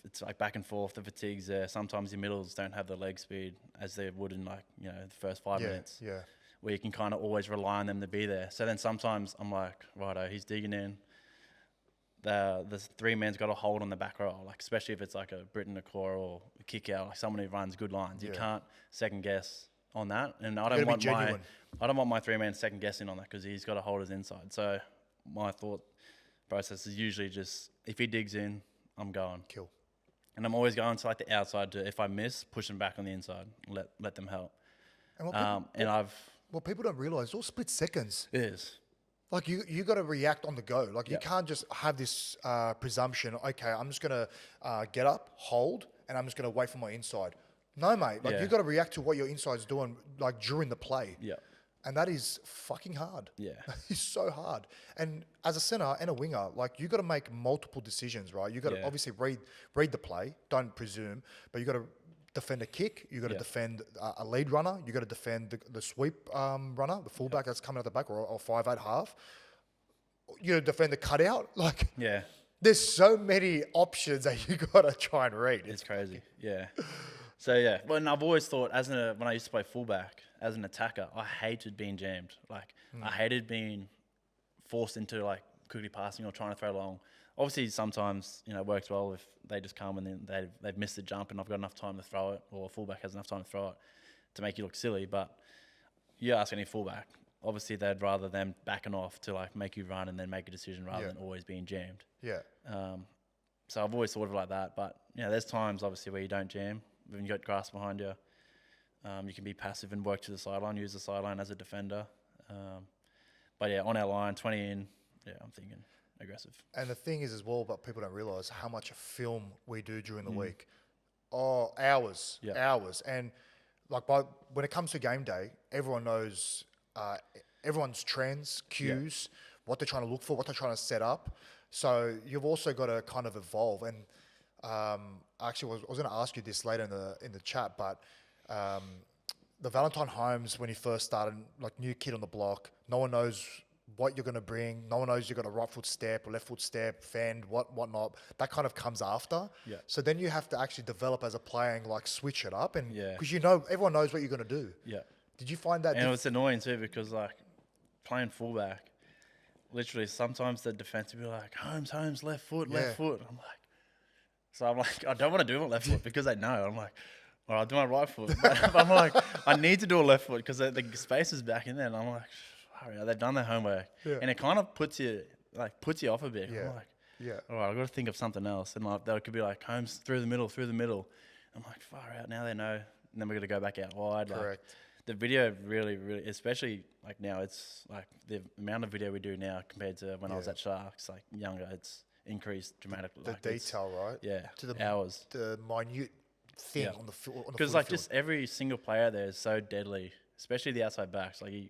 it's like back and forth. The fatigue's there. Sometimes your middles don't have the leg speed as they would in like, you know, the first 5 minutes. Yeah. Where you can kind of always rely on them to be there. So then sometimes I'm like, righto, he's digging in. The 3 man's got a hold on the back row, like especially if it's like a Britain Nakora or a kick out, like someone who runs good lines. You can't second guess on that. And I don't want my 3 man second guessing on that because he's got to hold his inside. So my thought process is usually just if he digs in, I'm going. Kill. And I'm always going to like the outside to, if I miss, push them back on the inside and let them help. And what people don't realise, it's all split seconds. It is. Like you got to react on the go. Like you can't just have this presumption. Okay, I'm just gonna get up, hold, and I'm just gonna wait for my inside. No, mate. Like you got to react to what your inside's doing, like during the play. Yeah. And that is fucking hard. Yeah. It's so hard. And as a centre and a winger, like you got to make multiple decisions, right? You got to obviously read the play. Don't presume, but you got to defend a kick. You got to defend a lead runner. You got to defend the sweep runner, the fullback that's coming out the back, or 5'8" half. You got to defend the cutout. Like there's so many options that you got to try and read. It's crazy. Yeah. So yeah, well, and I've always thought when I used to play fullback as an attacker, I hated being jammed. Like I hated being forced into like quickly passing or trying to throw long. Obviously, sometimes it works well if they just come and then they've missed the jump and I've got enough time to throw it, or a fullback has enough time to throw it to make you look silly. But you ask any fullback, obviously they'd rather them backing off to like make you run and then make a decision rather than always being jammed. Yeah. So I've always thought of it like that. But there's times obviously where you don't jam. When you got grass behind you, you can be passive and work to the sideline, use the sideline as a defender. But yeah, on our line, 20 in, I'm thinking aggressive. And the thing is as well, but people don't realise how much film we do during the week. Oh, hours. And like when it comes to game day, everyone knows everyone's trends, cues, what they're trying to look for, what they're trying to set up. So you've also got to kind of evolve. And actually, I was going to ask you this later in the chat, but the Valentine Holmes, when he first started, like new kid on the block, no one knows what you're going to bring. No one knows you've got a right foot step, or left foot step, fend, whatnot. That kind of comes after. Yeah. So then you have to actually develop as a player and like switch it up, and because everyone knows what you're going to do. Yeah. Did you find that? And it's annoying too because like playing fullback, literally sometimes the defense will be like Holmes, left foot. I'm like, I don't want to do my left foot because they know. I'm like, all right, I'll do my right foot. But I'm like, I need to do a left foot because the space is back in there. And I'm like, they've done their homework. Yeah. And it kind of puts you off a bit. Yeah. I'm like, all right, I've got to think of something else. And like, they could be like, Holmes through the middle. I'm like, far out, now they know. And then we're going to go back out wide. Correct. Like, the video really, really, especially like now, it's like the amount of video we do now compared to when I was at Sharks, like younger, it's increased dramatically. The detail, right? Yeah. To the hours. The minute thing on the field. Because like just every single player there is so deadly, especially the outside backs. Like you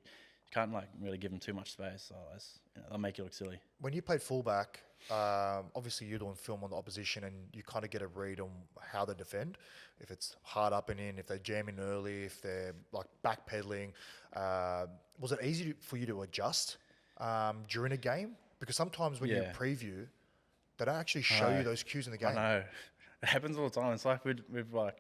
can't like really give them too much space. Otherwise, they'll make you look silly. When you played fullback, obviously you're doing film on the opposition and you kind of get a read on how they defend. If it's hard up and in, if they jam in early, if they're like backpedaling. Was it easy for you to adjust during a game? Because sometimes when you preview, they don't actually show you those cues in the game. I know. It happens all the time. It's like we'd like,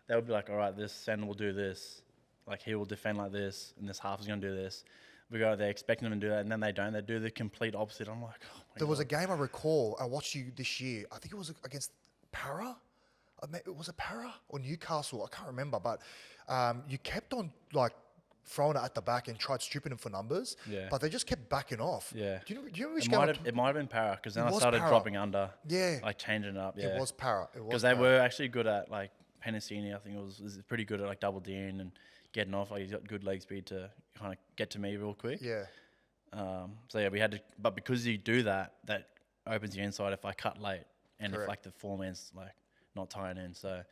they would be like, all right, this center will do this. Like he will defend like this and this half is going to do this. We go there expecting them to do that and then they don't. They do the complete opposite. I'm like, oh my God. There was a game I recall, I watched you this year. I think it was against Para. Was it Para or Newcastle? I can't remember. But you kept on like throwing it at the back and tried stripping them for numbers. Yeah. But they just kept backing off. Yeah. Do you know which game? It might have been Para because then I started dropping under. Yeah. Like changing it up. Yeah. It was Para. Because they were actually good at like Penasini, I think was pretty good at like double D'ing and getting off. Like he's got good leg speed to kind of get to me real quick. Yeah. So yeah, we had to, but because you do that, that opens your inside if I cut late and Correct. if like the foreman's like not tying in. So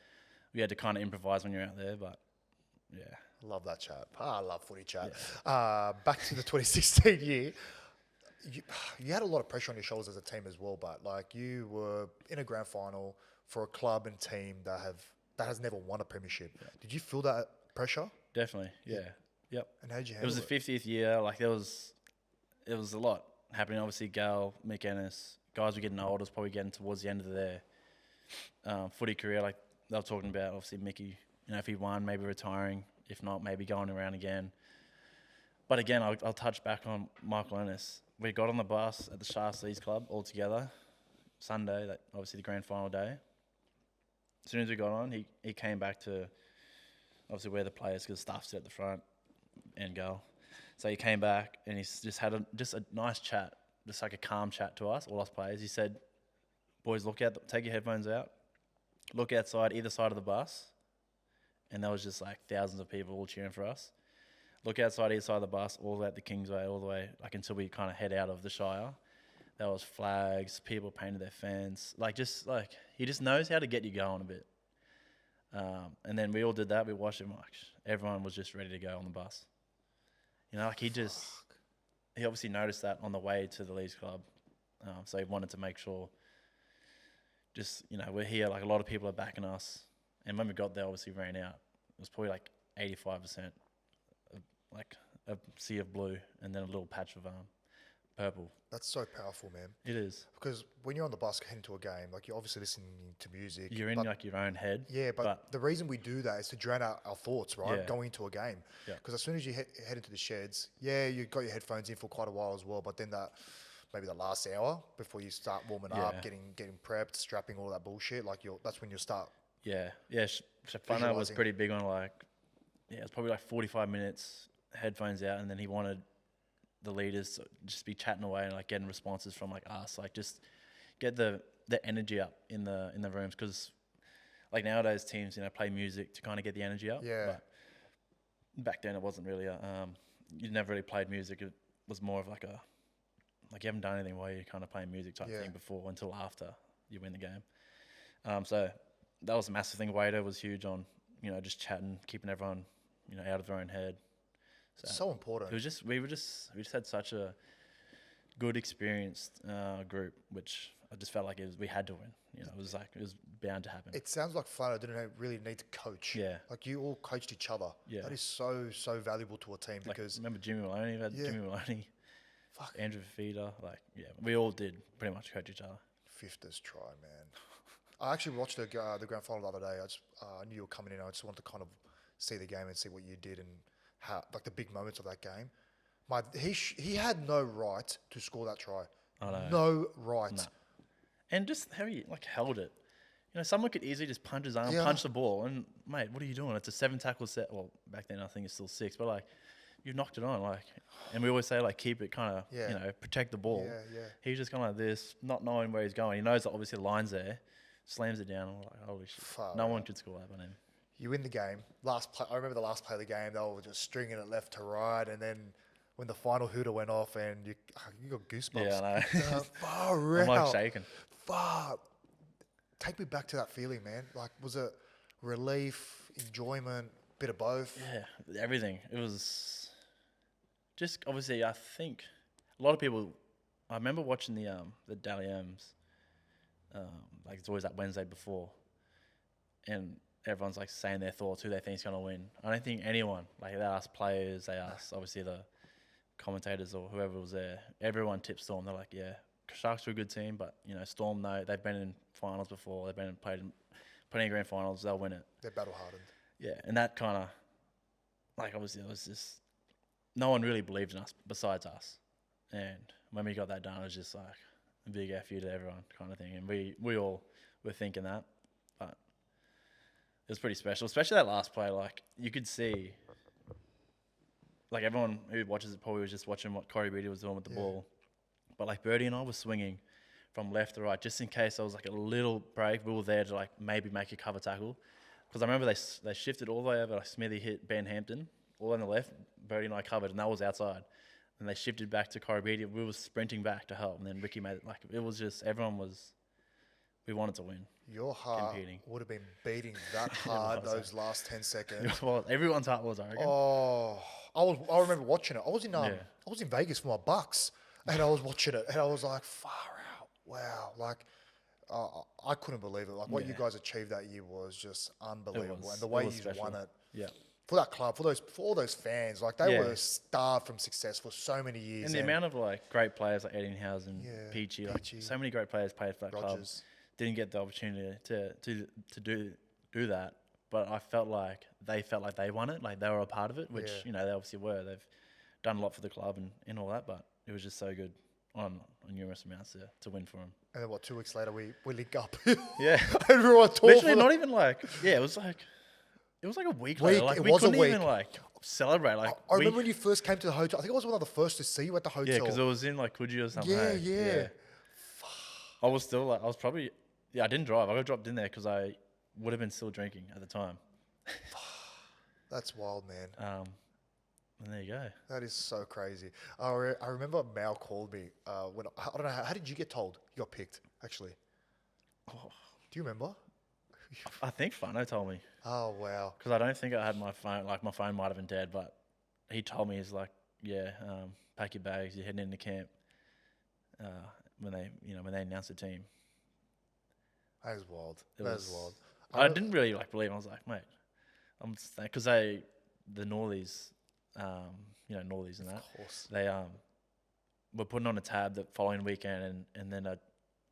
we had to kind of improvise when you're out there, but yeah. Love that chat. I love footy chat. Back to the 2016 year. You had a lot of pressure on your shoulders as a team as well, but like you were in a grand final for a club and team that has never won a premiership. Did you feel that pressure? Definitely, yeah. Yep. And how did you It handle was it? the 50th year. Like it was a lot happening. Obviously, Gal, Mick Ennis, guys were getting older. Was probably getting towards the end of their footy career. Like they were talking about, obviously Mickey. You know, if he won, maybe retiring. If not, maybe going around again. But again, I'll touch back on Michael Ennis. We got on the bus at the Sharks Leagues Club all together Sunday. That obviously the grand final day. As soon as we got on, he came back to obviously where the players, because staff sit at the front and go. So he came back and he's just had a nice chat, just like a calm chat to us, all us players. He said, boys, take your headphones out, look outside either side of the bus. And there was just like thousands of people all cheering for us. Look outside either side of the bus, all the way at the Kingsway, all the way, like until we kind of head out of the Shire. There was flags, people painted their fence. He just knows how to get you going a bit. And then we all did that. We watched him. Everyone was just ready to go on the bus. You know, like he obviously noticed that on the way to the Leeds Club. So he wanted to make sure, we're here. Like a lot of people are backing us. And when we got there, obviously ran out. It was probably like 85%, like a sea of blue and then a little patch of purple. That's so powerful, man. It is. Because when you're on the bus heading to a game, like you're obviously listening to music. You're in like your own head. Yeah, but the reason we do that is to drown out our thoughts, right? Yeah. Going into a game. Yeah. Because as soon as you head into the sheds, you got your headphones in for quite a while as well. But then maybe the last hour before you start warming up, getting prepped, strapping all that bullshit, that's when you'll start. Yeah. Shafana was pretty big on it was probably like 45 minutes, headphones out, and then he wanted the leaders to just be chatting away and like getting responses from like us, like just get the energy up in the rooms, because like nowadays teams play music to kind of get the energy up. Yeah. But back then it wasn't really you never really played music. It was more of like you haven't done anything while you're kind of playing music type thing before until after you win the game. So that was a massive thing. Waiter was huge on just chatting, keeping everyone out of their own head. So important. It was we just had such a good experienced group, which I just felt like we had to win. It was bound to happen. It sounds like Flato didn't really need to coach. Yeah. Like you all coached each other. Yeah. That is so valuable to a team because remember Jimmy Maloney? We had Jimmy Maloney. Fuck. Andrew Feeder. We all did pretty much coach each other. Fifthers try, man. I actually watched the grand final the other day. I knew you were coming in. I just wanted to kind of see the game and see what you did and how, like the big moments of that game. He had no right to score that try. I know. No right. No. And just how he held it. Someone could easily just punch his arm, punch the ball, and mate, what are you doing? It's a 7 tackle set. Well, back then I think it's still 6, but you've knocked it on. And we always say keep it kind of protect the ball. Yeah. He's just kind of like this, not knowing where he's going. He knows that obviously the line's there, slams it down. I'm like, holy shit! No one could score that by him. You win the game. I remember the last play of the game. They were just stringing it left to right, and then when the final hooter went off, and you got goosebumps. Yeah, I know. Far I'm out. shaking. Take me back to that feeling, man. Was it relief, enjoyment, bit of both? Yeah, everything. It was just obviously. I think a lot of people. I remember watching the Dally M's. It's always that Wednesday before, and everyone's saying their thoughts, who they think is going to win. I don't think anyone, they ask players, they ask obviously the commentators or whoever was there. Everyone tipped Storm. They're like, yeah, Sharks are a good team, but Storm, no, they've been in finals before. They've been played in plenty of grand finals. They'll win it. They're battle hardened. Yeah, and that kind of obviously it was just no one really believed in us besides us. And when we got that done, it was just a big F you to everyone kind of thing. And we all were thinking that. But it was pretty special, especially that last play. You could see, everyone who watches it probably was just watching what Corey Beatty was doing with the ball. But Birdie and I were swinging from left to right just in case there was a little break. We were there to maybe make a cover tackle. Because I remember they shifted all the way over. Smithy hit Ben Hampton all on the left. Birdie and I covered, and that was outside. and they shifted back to Corribedia. We were sprinting back to help, and then Ricky made it. Like, it was just, we wanted to win. Your heart competing. would have been beating that hard those last 10 seconds. Well, everyone's heart was, I reckon. Oh, I remember watching it. I was in Vegas for my Bucks, and I was watching it, and I was like, far out. Wow. Like, I couldn't believe it. Like, what you guys achieved that year was just unbelievable. And the way you won it. Yeah. For that club, for all those fans, like they were starved from success for so many years. And the amount of like great players like Eddinghausen, Peachy, like so many great players played for that club. Didn't get the opportunity to do that, but I felt like they won it, like they were a part of it, which they obviously were. They've done a lot for the club and all that, but it was just so good on numerous amounts to win for them. And then 2 weeks later we link up. Yeah, everyone talked. Literally, not even like it was like a week later. Like, we couldn't even like celebrate. Like I remember when you first came to the hotel. I think I was one of the first to see you at the hotel. Yeah, because it was in like Coogee or something. Yeah. I was still like, I was probably. Yeah, I didn't drive. I got dropped in there because I would have been still drinking at the time. That's wild, man. And there you go. That is so crazy. I remember Mal called me when I don't know how did you get told you got picked? Actually, do you remember? I think Fano told me. Oh wow! Because I don't think I had my phone. Like my phone might have been dead, but he told me he's like, pack your bags. You're heading into camp. When they announced the team. That is wild. That is wild. I didn't really believe. I was like, mate, I'm because the Northies, Northies and that. Of course. They were putting on a tab the following weekend, and then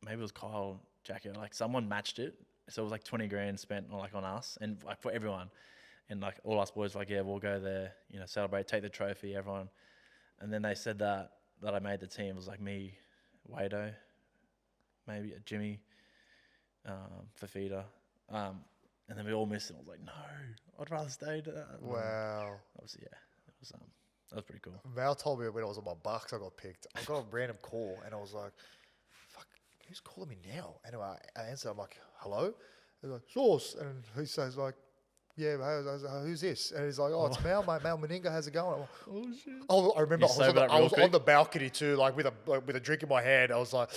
maybe it was Kyle Jackie, like someone matched it, so it was like 20 grand spent on us and like for everyone, and like all us boys were like, yeah, we'll go there, celebrate, take the trophy, everyone, and then they said that I made the team. It was like me, Wado, maybe Jimmy. Fafita, and then we all missed it. I was like, no, I'd rather stay. Wow. Obviously, yeah, that was pretty cool. Mal told me when I was on my Bucks, I got picked. I got a random call, and I was like, fuck, who's calling me now? Anyway, I answer. I'm like, hello? He's like, Source. And he says like, yeah, who's this? And he's like, it's Mal, mate. Mal Meninga, how's it going? I'm like, oh, shit. I remember I was on the balcony too, like with a drink in my hand. I was like,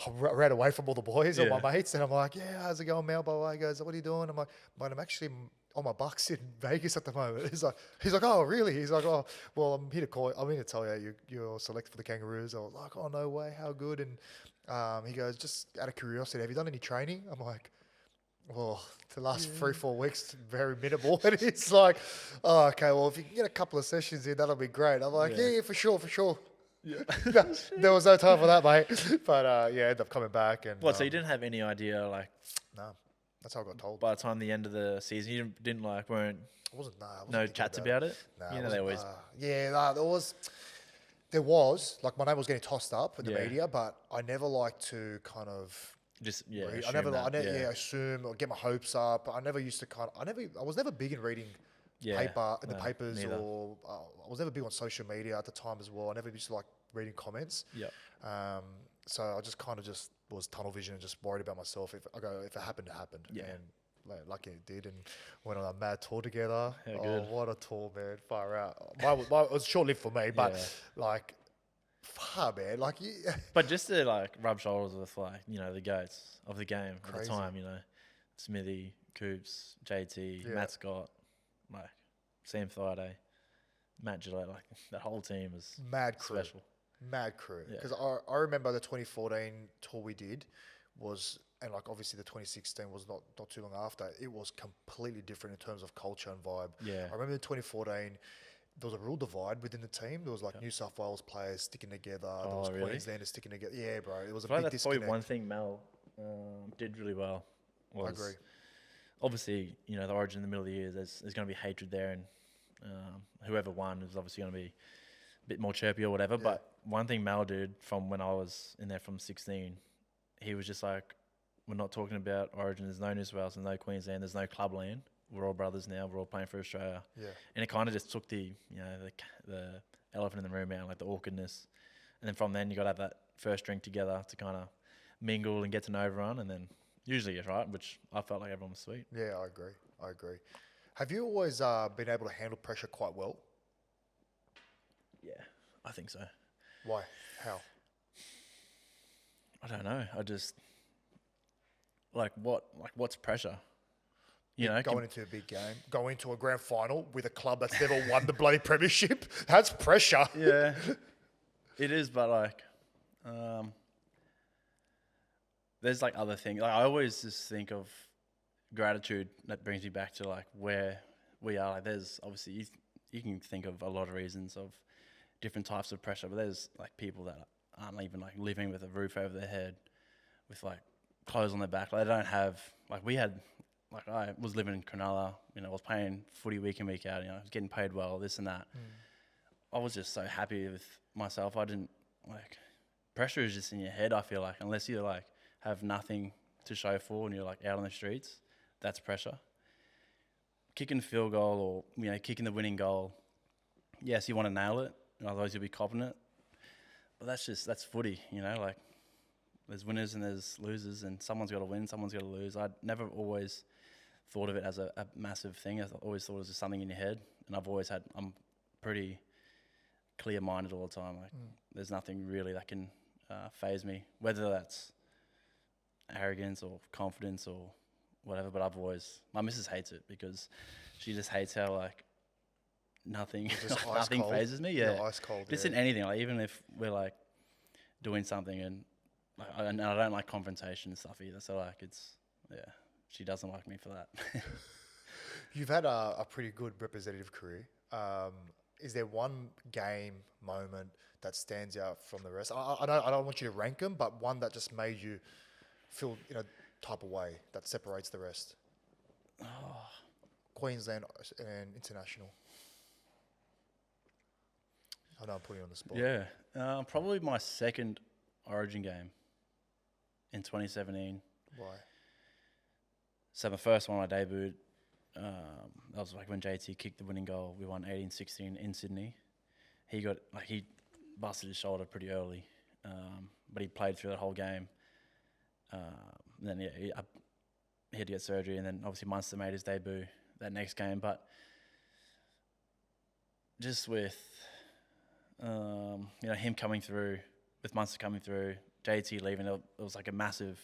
I ran away from all the boys and my mates, and I'm like, yeah, how's it going, Mal? By the way, he goes, what are you doing? I'm like, mate, I'm actually on my Bucks in Vegas at the moment. He's like, oh, really? He's like, oh, well, I'm here to tell you, you're selected for the Kangaroos. I was like, oh, no way, how good? And he goes, just out of curiosity, have you done any training? I'm like, well, the last 3-4 weeks, very minimal. And it's like, oh, okay, well, if you can get a couple of sessions in, that'll be great. I'm like, yeah, for sure. Yeah. There was no time for that, mate. But ended up coming back. And so you didn't have any idea, like? No, that's how I got told. By the time the end of the season, you didn't weren't. I wasn't. No chats about it. No, they always. There was like my name was getting tossed up in the media, but I never liked to kind of. Just assume or get my hopes up. I never used to I was never big in reading the papers neither. Or I was never big on social media at the time as well. I never used to like reading comments. Yeah. So I just kind of just was tunnel vision and just worried about myself. If it happened, it happened. Yeah. And lucky it did, and went on a mad tour together. Good. What a tour, man! Far out. It was short lived for me, but far, man. But just to rub shoulders with the goats of the game at the time, Smithy, Coops, JT, Matt Scott, Sam Friday, Matt Gillette, that whole team is mad crew. Special. Mad crew. Because I remember the 2014 tour we did was, and obviously the 2016 was not too long after. It was completely different in terms of culture and vibe. Yeah. I remember in 2014. There was a real divide within the team. There was New South Wales players sticking together. There was Queenslanders sticking together. Yeah, bro. It was a big that's disconnect. Probably one thing Mel did really well. I agree. Obviously, the origin in the middle of the year, there's going to be hatred there, and whoever won is obviously going to be a bit more chirpy or whatever. Yeah. But one thing Mel did from when I was in there from 16, he was just like, we're not talking about origin. There's no New South Wales, there's no Queensland, there's no clubland. We're all brothers now. We're all playing for Australia. Yeah. And it kind of just took the elephant in the room out, the awkwardness. And then from then you got to have that first drink together to kind of mingle and get to know everyone. And then usually it's right, which I felt like everyone was sweet. Yeah, I agree. Have you always been able to handle pressure quite well? Yeah, I think so. Why? How? I don't know. I just what's pressure? You know, Going into a big game, going into a grand final with a club that's never won the bloody premiership. That's pressure. yeah, it is. But there's like other things. Like I always just think of gratitude. That brings me back to like where we are. Like there's obviously you can think of a lot of reasons of different types of pressure, but there's like people that aren't even like living with a roof over their head, with like clothes on their back. Like they don't have like we had. Like I was living in Cronulla, I was playing footy week in, week out, I was getting paid well, this and that. I was just so happy with myself. I didn't pressure is just in your head, I feel like, unless you like have nothing to show for and you're like out on the streets, that's pressure. Kicking the field goal or, kicking the winning goal, yes, you want to nail it, otherwise you'll be copping it. But that's footy, like there's winners and there's losers and someone's got to win, someone's got to lose. I never always thought of it as a massive thing. I always thought it was just something in your head, and I'm pretty clear-minded all the time. There's nothing really that can phase me, whether that's arrogance or confidence or whatever. But my missus hates it because she just hates how nothing phases me. Yeah, ice cold. Just in anything, even if we're doing something and I don't like confrontation and stuff either. So she doesn't like me for that. You've had a pretty good representative career. Is there one game moment that stands out from the rest? I don't want you to rank them, but one that just made you feel type of way that separates the rest. Queensland and international. I know I'm putting you on the spot. Yeah, probably my second Origin game in 2017. Why? So my first one I debuted, that was when JT kicked the winning goal. We won 18-16 in Sydney. He busted his shoulder pretty early, but he played through that whole game. Then he had to get surgery, and then obviously Munster made his debut that next game. But just with him coming through, with Munster coming through, JT leaving, it was like a massive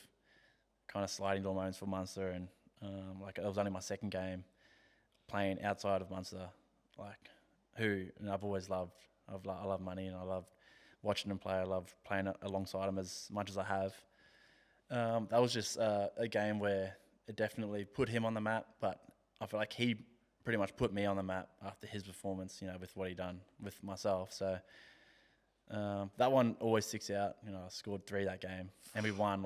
kind of sliding door moments for Mansour, and it was only my second game playing outside of Munster, I've always loved. I love money, and I love watching him play. I love playing alongside him as much as I have. That was just a game where it definitely put him on the map, but I feel like he pretty much put me on the map after his performance, with what he done with myself. So that one always sticks out. I scored 3 that game, and we won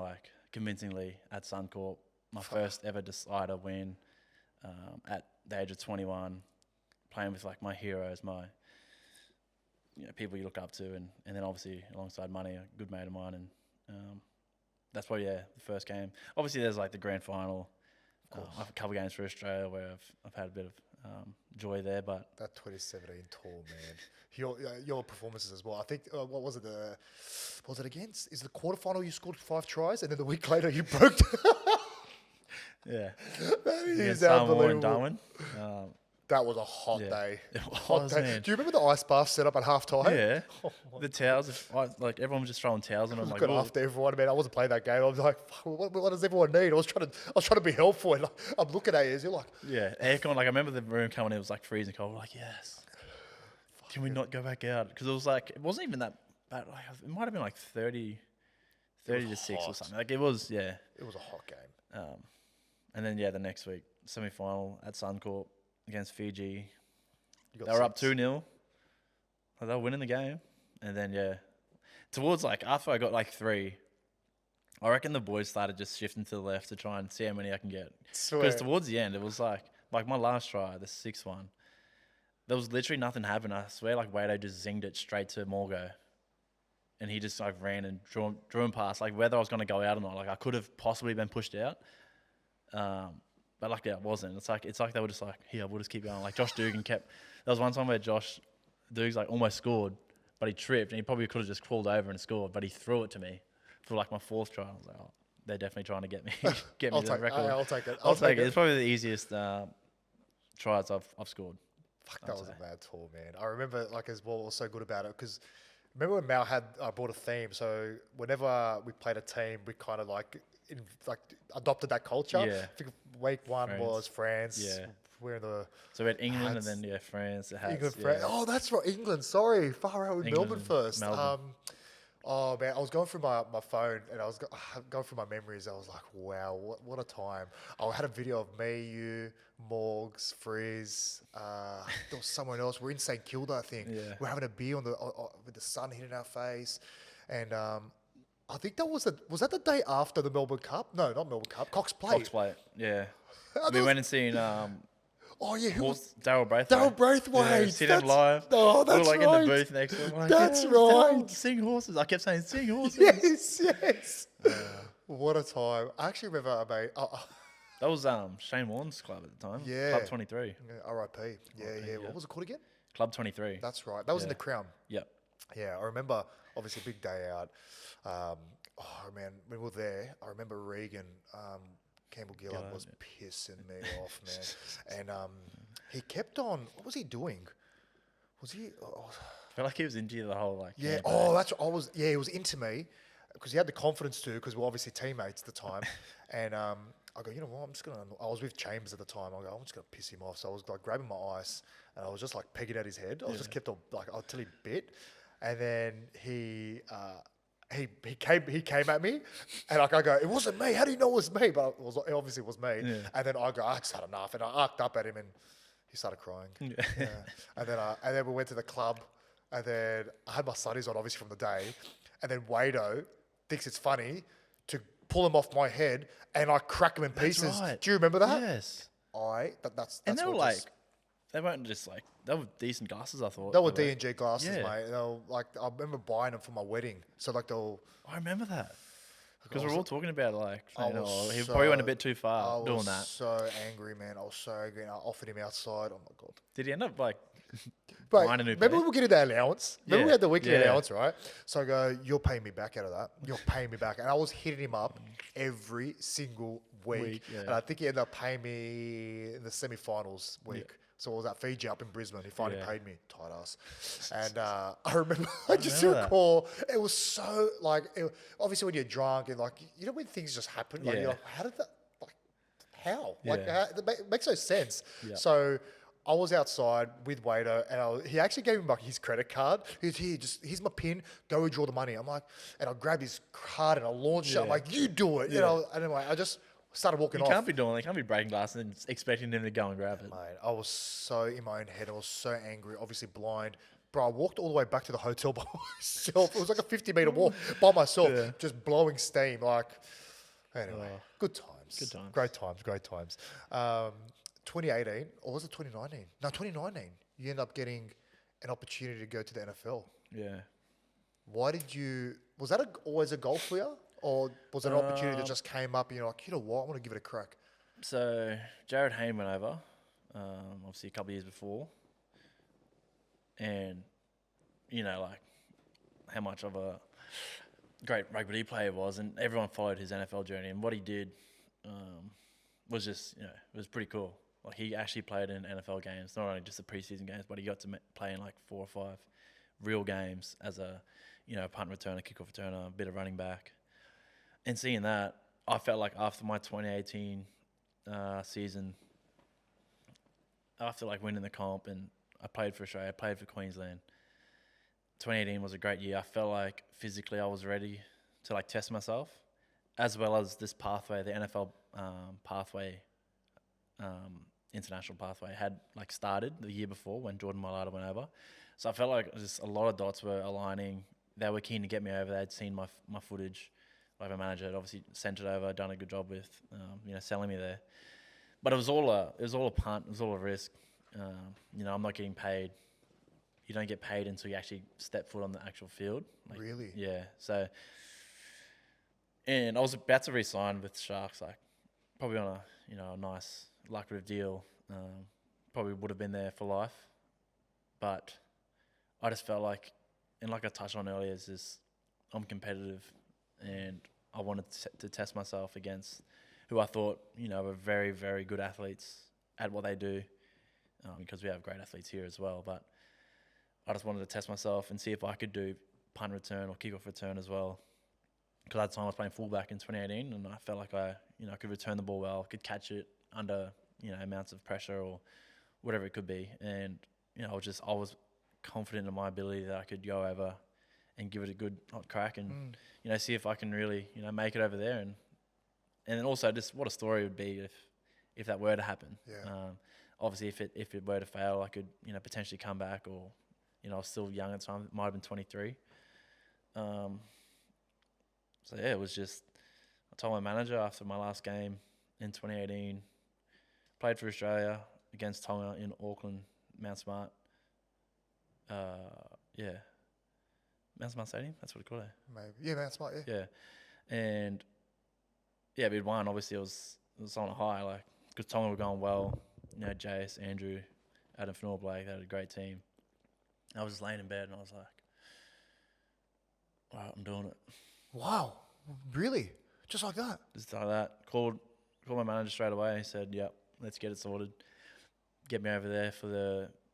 convincingly at Suncorp. My first ever decider win at the age of 21, playing with my heroes, my people you look up to, and then obviously alongside Money, a good mate of mine, and that's probably the first game. Obviously there's the grand final, a couple games for Australia where I've had a bit of joy there, but that 2017 tour, man, your performances as well. I think what was it? Was it against? Is the quarterfinal you scored 5 tries, and then the week later you broke. Yeah, that is unbelievable. Darwin. That was a hot day. It was, man. Do you remember the ice bath set up at half time? Yeah. The towels, everyone was just throwing towels on them. Got after everyone, man. I wasn't playing that game. I was like, what does everyone need? I was trying to be helpful, and I'm looking at you. You're like, yeah, aircon. I remember the room coming in, it was freezing cold. We're yes. Can we not go back out? Because it was it wasn't even that bad. It might have been 30 to 6 or something. It was, yeah. It was a hot game. And then the next week, semi-final at Suncorp against Fiji. They were 6. up 2-0. They were winning the game. And then, towards after I got 3, I reckon the boys started just shifting to the left to try and see how many I can get. Because towards the end, it was like my last try, the 6th one, there was literally nothing happening. I swear Wado just zinged it straight to Morgo. And he just ran and drew him past. Whether I was going to go out or not, I could have possibly been pushed out. But luckily I wasn't. It's like they were just here, we'll just keep going. Josh Dugan kept. There was one time where Josh Dugan's almost scored, but he tripped, and he probably could have just crawled over and scored, but he threw it to me for my 4th try. I was oh, they're definitely trying to get me to the record. I'll take it. I'll take it. It's probably the easiest tries I've scored. Fuck, that was a bad tour, man. I remember as well what was so good about it, because Remember when Mal had brought a theme? So whenever we played a team, we kind of like adopted that culture. Yeah. I think week one France. was France. Yeah. We're in the So we had England hats. and then France. The hats, England, yeah. France. Oh, that's right, England. Sorry, far out with England Melbourne and first. Melbourne. Oh man, I was going through my phone and I was going through my memories. I was like, wow, what a time. I had a video of me, you, Morgs, Frizz. There was someone else. We're in St Kilda, I think. Yeah. We're having a beer with the sun hitting our face, and I think that was that the day after the Melbourne Cup? No, not Melbourne Cup. Cox Plate. Cox Plate, yeah. We went and seen Oh yeah, who was Daryl Braithwaite. Daryl Braithwaite? Yeah, see them live. Oh, that's we were like right. in the booth next to him. Like, That's yeah, right. Sing horses. I kept saying sing horses. Yes. What a time! I actually remember, mate. That was Shane Warne's club at the time. Yeah. Club 23. Yeah, R.I.P. Yeah. What was it called again? Club 23. That's right. That was in Yeah. the Crown. Yep. Yeah, I remember. Obviously, big day out. Oh man, when we were there, I remember Regan. Campbell Gillen was pissing me off, man. And he kept on. What was he doing? Was he? Oh, I feel like he was into you the whole yeah. campaign. Oh, that's what I was. Yeah, he was into me because he had the confidence to. Because we're obviously teammates at the time. And I go, you know what? I'm just gonna. I was with Chambers at the time. I go, I'm just gonna piss him off. So I was like grabbing my ice and I was just like pegging at his head. I was just kept on until he bit, and then he came at me, and I go, it wasn't me. How do you know it was me? But it obviously was me. Yeah. And then I go, I just had enough, and I arced up at him, and he started crying. Yeah. And then we went to the club, and then I had my sunnies on, obviously from the day, and then Wado thinks it's funny to pull him off my head, and I crack him in pieces. right. Do you remember that? Yes. That's And they were what they weren't just they were decent glasses, I thought. they were D&G glasses, Yeah. mate. They were, I remember buying them for my wedding. So I remember that. Because I we're was- all talking about he was probably went a so- bit too I far doing was that. so angry, man. I was so angry, and I offered him outside. Oh my god! Did he end up But buying a new remember pair? we were getting the allowance. Remember we Yeah, had the weekly yeah. allowance, right? So I go, you're paying me back out of that. You're paying me back, and I was hitting him up every single week. Yeah. And I think he ended up paying me in the semi-finals week. Yeah. So I was at Fiji up in Brisbane. He finally Yeah. paid me, tight ass. And I remember, I just remember that. recall, it was so obviously when you're drunk and when things just happen, Yeah. you're like, how did that, how? Yeah. It makes no sense. Yeah. So I was outside with Wado, and he actually gave me his credit card. He's here's my pin. Go withdraw the money. I'm like, and I grabbed his card and I launched it. I'm Yeah. like, you do it. You Yeah. know. And anyway, I just started walking You off. can't be breaking glasses and expecting him to go and grab it. Mate, I was so in my own head. I was so angry. Obviously blind. Bro, I walked all the way back to the hotel by myself. It was like a 50-meter walk by myself, Yeah. just blowing steam. Anyway, good times. Good times. Great times. 2018, or was it 2019? No, 2019. You end up getting an opportunity to go to the NFL. Yeah. Why did you? Was that always a goal for you, or was it an opportunity that just came up and you're like, you know what, I want to give it a crack? So Jared Hayne went over, obviously a couple of years before, and how much of a great rugby league player he was, and everyone followed his NFL journey, and what he did was just it was pretty cool. Like he actually played in NFL games, not only just the preseason games, but he got to play in 4 or 5 real games as a punt returner, kickoff returner, a bit of running back, and seeing that, I felt like after my 2018 season, after winning the comp, and I played for Australia, I played for Queensland. 2018 was a great year. I felt like physically I was ready to test myself, as well as this pathway, the NFL pathway, international pathway had started the year before when Jordan Mailata went over. So I felt like just a lot of dots were aligning. They were keen to get me over. They'd seen my footage. My manager had obviously sent it over, done a good job with selling me there. But it was all a punt. It was all a risk. I'm not getting paid. You don't get paid until you actually step foot on the actual field. Really? Yeah. So, and I was about to re-sign with Sharks, probably on a nice lucrative deal. Probably would have been there for life, but I just felt like, and like I touched on earlier, is this: I'm competitive, and I wanted to test myself against who I thought were very, very good athletes at what they do, because we have great athletes here as well. But I just wanted to test myself and see if I could do punt return or kickoff return as well. Because at the time I was playing fullback in 2018, and I felt like I could return the ball well, could catch it under amounts of pressure or whatever it could be, and I was confident in my ability that I could go over and give it a good hot crack and see if I can really make it over there, and then also just what a story it would be if that were to happen. Obviously if it were to fail, I could potentially come back, or I was still young at the time, it might have been 23. So yeah, it was just, I told my manager after my last game in 2018, played for Australia against Tonga in Auckland, Mount Smart. Mount Smart Stadium, that's what it called. Maybe. Yeah, Mount Smart, yeah. Yeah. And yeah, we'd won. Obviously, it was on a high, like, because Tonga were going well. Jace, Andrew, Adam Blake, they had a great team. I was just laying in bed and I was like, all right, I'm doing it. Wow. Really? Just like that? Just like that. Called my manager straight away. He said, yep, let's get it sorted. Get me over there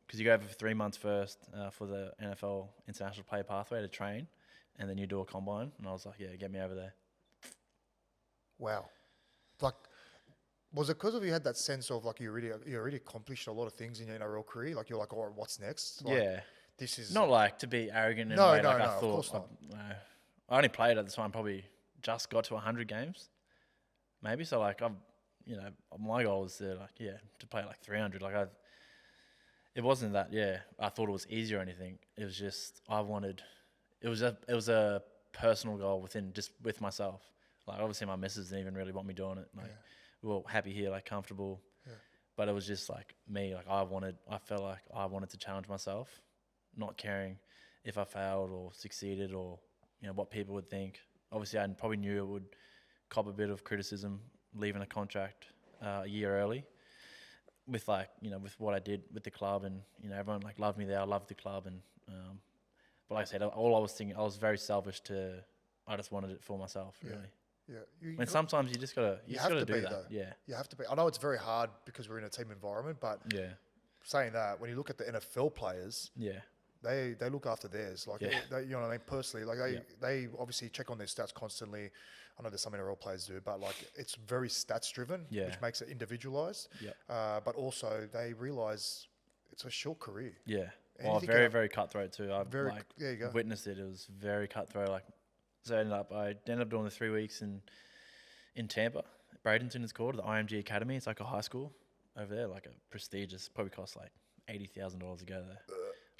because you go over for 3 months first for the NFL International Player Pathway to train, and then you do a combine. And I was like, yeah, get me over there. Wow. Like, was it because of you had that sense of like you already accomplished a lot of things in your NRL career? Like you're like, oh, what's next? Like, yeah. This is not like to be arrogant. No, I thought, of course not. I only played at the time, probably just got to 100 games, maybe. So like my goal was to play like 300. Like it wasn't that. Yeah, I thought it was easy or anything. It was just it was a personal goal with myself. Like obviously my missus didn't even really want me doing it. Like we were happy here, like comfortable. Yeah. But it was just like me. Like I felt like I wanted to challenge myself, not caring if I failed or succeeded or what people would think. Obviously, I probably knew it would cop a bit of criticism leaving a contract a year early with with what I did with the club, and everyone like loved me there. I loved the club, and but like I said, all I was thinking, I was very selfish. I just wanted it for myself, really. Yeah. And sometimes you just gotta do that. Though. Yeah. You have to be. I know it's very hard because we're in a team environment, but saying that, when you look at the NFL players, they look after theirs. Like they, you know what I mean? Personally, like they obviously check on their stats constantly. I know there's some NRL players do, but like it's very stats driven, which makes it individualized. But also they realize it's a short career. Yeah. Well, very cutthroat too. I've there you go. Witnessed it. It was very cutthroat. Like, so I ended up doing the 3 weeks in Tampa. Bradenton is called, the IMG Academy. It's like a high school over there, like a prestigious. Probably costs like $80,000 to go there.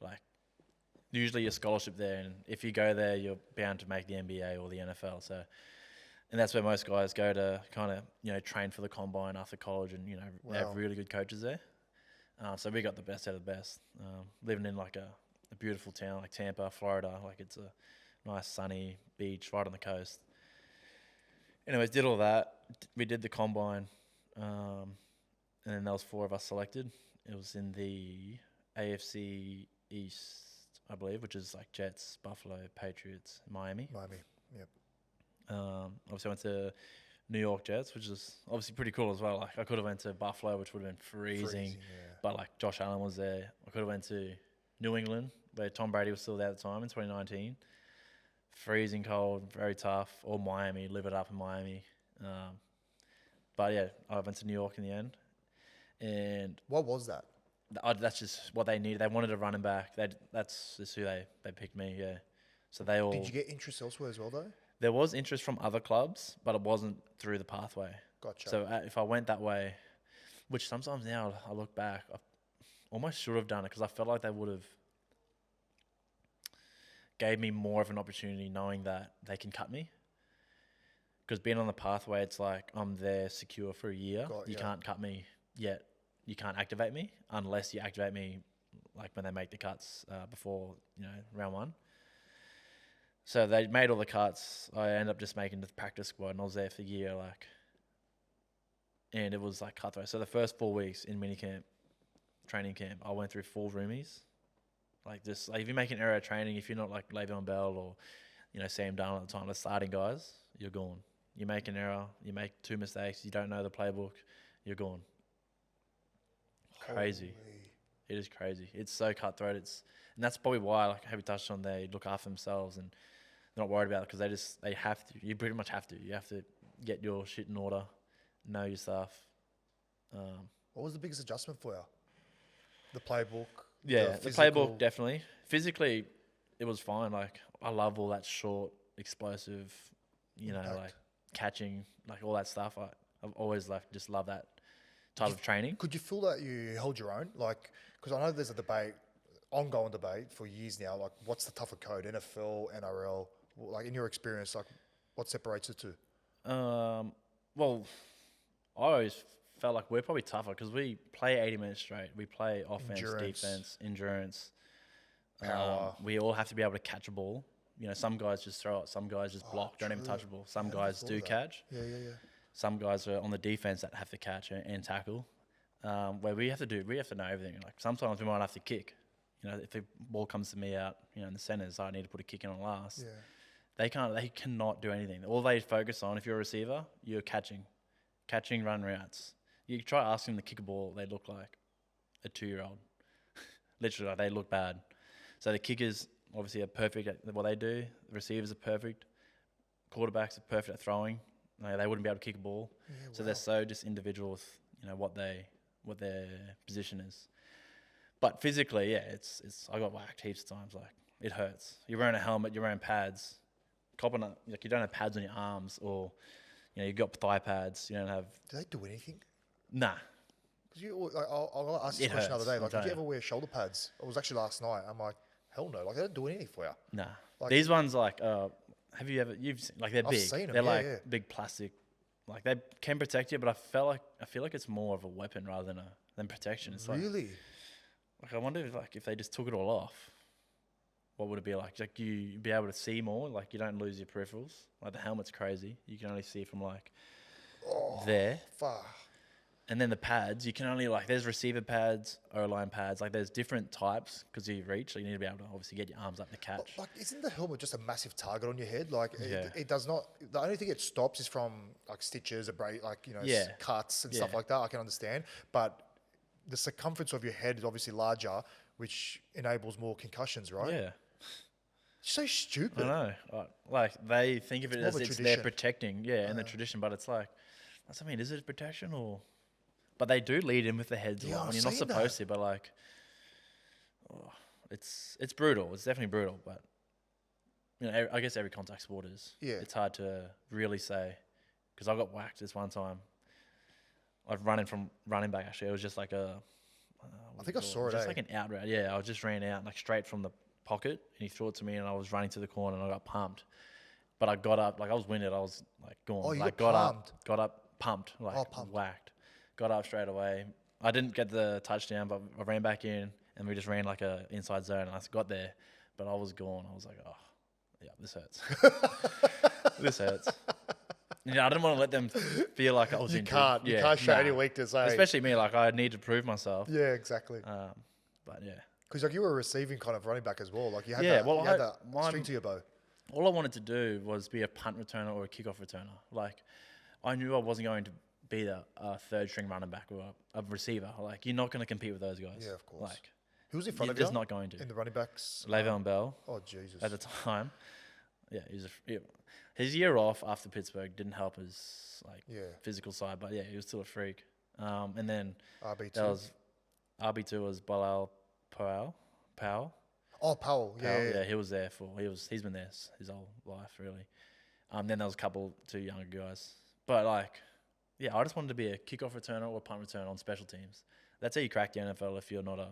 Like, usually your scholarship there, and if you go there, you're bound to make the NBA or the NFL. So, and that's where most guys go to kind of train for the combine after college, and they have really good coaches there. So we got the best out of the best. Living in like a beautiful town like Tampa, Florida, like it's a nice sunny beach right on the coast. Anyways, did all that. We did the combine, and then there was 4 of us selected. It was in the AFC East, I believe, which is like Jets, Buffalo, Patriots, Miami. Yep. Obviously I went to New York Jets, which is obviously pretty cool as well. Like I could have went to Buffalo, which would have been freezing, but like Josh Allen was there. I could have went to New England, where Tom Brady was still there at the time in 2019. Freezing cold, very tough. Or Miami, live it up in Miami. But yeah, I went to New York in the end. And what was that? That's just what they needed. They wanted a running back. That's just who they picked me. Yeah. So they all. Did you get interest elsewhere as well, though? There was interest from other clubs, but it wasn't through the pathway. Gotcha. So if I went that way, which sometimes now I look back, I almost should have done it because I felt like they would have gave me more of an opportunity knowing that they can cut me. Because being on the pathway, it's like I'm there secure for a year. You can't cut me yet. You can't activate me unless you activate me like when they make the cuts before round 1. So they made all the cuts. I ended up just making the practice squad, and I was there for a year, and it was like cutthroat. So the first 4 weeks in minicamp, training camp, I went through 4 roomies. Like just like if you make an error at training, if you're not like Le'Veon Bell or Sam Darnold at the time, the starting guys, you're gone. You make an error, you make 2 mistakes, you don't know the playbook, you're gone. Crazy. It is crazy. It's so cutthroat. And that's probably why, like Heavy touched on, they look after themselves and they're not worried about it because they have to. You pretty much have to. You have to get your shit in order, know your stuff. What was the biggest adjustment for you? The playbook? Yeah, the playbook, definitely. Physically, it was fine. Like, I love all that short, explosive, Impact. like catching, like all that stuff. I've always just love that type of training. Could you feel that you held your own? Like, because I know there's a debate, ongoing debate for years now. Like, what's the tougher code, NFL, NRL? Like, in your experience, like, what separates the two? Well, I always felt like we're probably tougher because we play 80 minutes straight. We play offense, defense, endurance. Power. We all have to be able to catch a ball. Some guys just throw it. Some guys just block, don't even touch the ball. Some guys do catch. Yeah. Some guys are on the defense that have to catch and tackle. Where we have to know everything. Like sometimes we might have to kick. If the ball comes to me out, in the centers, I need to put a kick in on last. Yeah. They cannot do anything. All they focus on, if you're a receiver, you're catching, run routes. You try asking them to kick a ball, they look like a 2-year-old. Literally, they look bad. So the kickers obviously are perfect at what they do. The receivers are perfect. Quarterbacks are perfect at throwing. They wouldn't be able to kick a ball. Yeah, so they're so just individual with what their position is. But physically, yeah, it's I got whacked heaps of times. Like it hurts. You're wearing a helmet. You're wearing pads. Like you don't have pads on your arms, or you've got thigh pads. You don't have. Do they do anything? Nah. Because I'll ask this question the other day. Like, did you ever wear shoulder pads? It was actually last night. I'm like, hell no. Like, they don't do anything for you. Nah. Like, these ones, like, you've seen, like, they're big. Seen them. They're yeah. big plastic. Like, they can protect you, but I feel like it's more of a weapon rather than protection. It's really? Like, I wonder if they just took it all off, what would it be like? Like, you'd be able to see more. Like, you don't lose your peripherals. Like, the helmet's crazy. You can only see from, like, there. Fuck. And then the pads, you can only, like, there's receiver pads, O-line pads. Like, there's different types because you reach. So you need to be able to obviously get your arms up to catch. Like, isn't the helmet just a massive target on your head? Like, it does not. The only thing it stops is from, like, stitches, cuts and stuff like that. I can understand. But the circumference of your head is obviously larger, which enables more concussions, right? Yeah. It's so stupid. I know. Like, they think of it as it's their protecting. Yeah, and the tradition. But it's like, is it protection or... But they do lead in with the heads a lot when you're not supposed to. But like, it's brutal. It's definitely brutal. But I guess every contact sport is. Yeah. It's hard to really say because I got whacked this one time. I've running back. Actually, it was just like a. I think I saw it. Just like an out route. Yeah, I just ran out like straight from the pocket, and he threw it to me, and I was running to the corner, and I got pumped. But I got up, like I was winded. I was like gone. Oh, you like got pumped? Got up, pumped, like pumped. Whacked. Got up straight away. I didn't get the touchdown, but I ran back in, and we just ran like a inside zone, and I got there, but I was gone. I was like, oh, yeah, this hurts. This hurts. I didn't want to let them feel like I was injured. You can't show any weakness, eh? Especially me, like I need to prove myself. Yeah, exactly. But yeah. Because like you were a receiving kind of running back as well. Like you had that string to your bow. All I wanted to do was be a punt returner or a kickoff returner. Like I knew I wasn't going to be the third string running back or a receiver. Like you're not going to compete with those guys. Yeah, of course. Like who was in front of you? Just not going to. In the running backs? Le'Veon Bell. Oh Jesus. At the time. Yeah, his year off after Pittsburgh didn't help his physical side, but yeah, he was still a freak. And then RB2 was Bilal Powell. Oh, Powell. Yeah. He was there he's been there his whole life really. Then there was a couple 2 younger guys, but like, yeah, I just wanted to be a kickoff returner or a punt returner on special teams. That's how you crack the NFL if you're not a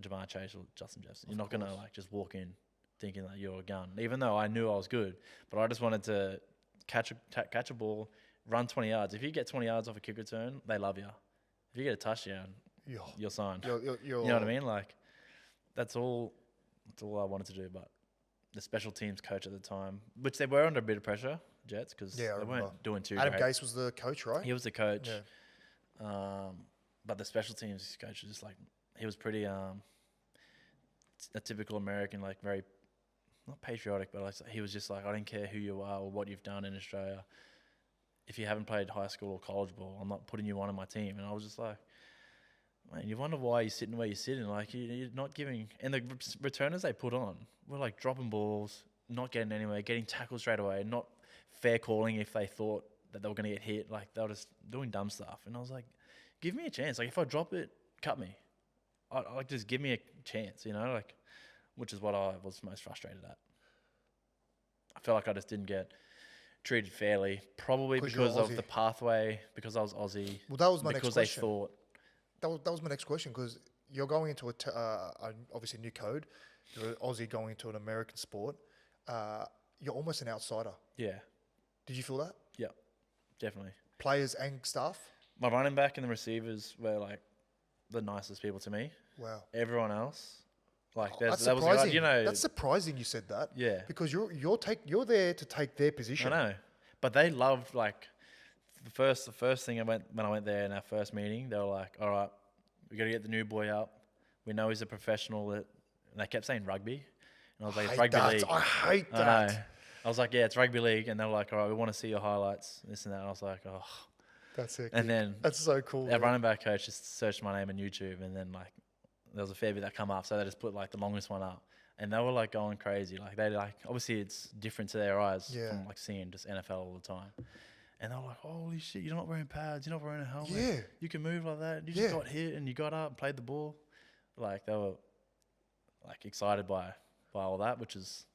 Jamar Chase or Justin Jefferson. You're not gonna like just walk in thinking that you're a gun. Even though I knew I was good, but I just wanted to catch a ball, run 20 yards. If you get 20 yards off a kick return, they love you. If you get a touchdown, you're signed. You know what I mean? Like that's all I wanted to do. But the special teams coach at the time, which they were under a bit of pressure, Jets, because they weren't doing too Adam great. Gase was the coach, right? He was the coach. Yeah. But the special teams coach was just like, he was pretty a typical American, like very, not patriotic, but like, he was just like, I don't care who you are or what you've done in Australia. If you haven't played high school or college ball, I'm not putting you on my team. And I was just like, Man, you wonder why you're sitting where you're sitting. Like, you're not giving... And the returners they put on were, like, dropping balls, not getting anywhere, getting tackled straight away, not fair calling if they thought that they were going to get hit. Like, they were just doing dumb stuff. And I was like, give me a chance. Like, if I drop it, cut me. Like, just give me a chance, you know? Like, which is what I was most frustrated at. I felt like I just didn't get treated fairly, probably because of the pathway, because I was Aussie. Well, that was my next question. Because they thought... That was my next question, because you're going into obviously a new code. You're an Aussie going into an American sport. You're almost an outsider. Yeah. Did you feel that? Yeah, definitely. Players and staff? My running back and the receivers were like the nicest people to me. Wow. Everyone else, like that's that was surprising. like, you know, that's surprising you said that. Yeah. Because you're there to take their position. I know, but they loved like the first thing when I went there in our first meeting, they were like, all right, we got to get the new boy up. We know he's a professional. And they kept saying rugby. And I was like, it's rugby league. I hate that. I know. I was like, yeah, it's rugby league. And they were like, all right, we want to see your highlights, this and that. And I was like, oh. That's it. And then that's so cool. Our running back coach just searched my name on YouTube. And then like there was a fair bit that come up. So they just put like the longest one up. And they were like going crazy. Like they like, obviously it's different to their eyes from like seeing just NFL all the time. And they were like, holy shit, you're not wearing pads. You're not wearing a helmet. Yeah. You can move like that. You just got hit and you got up and played the ball. Like they were like excited by all that, which is,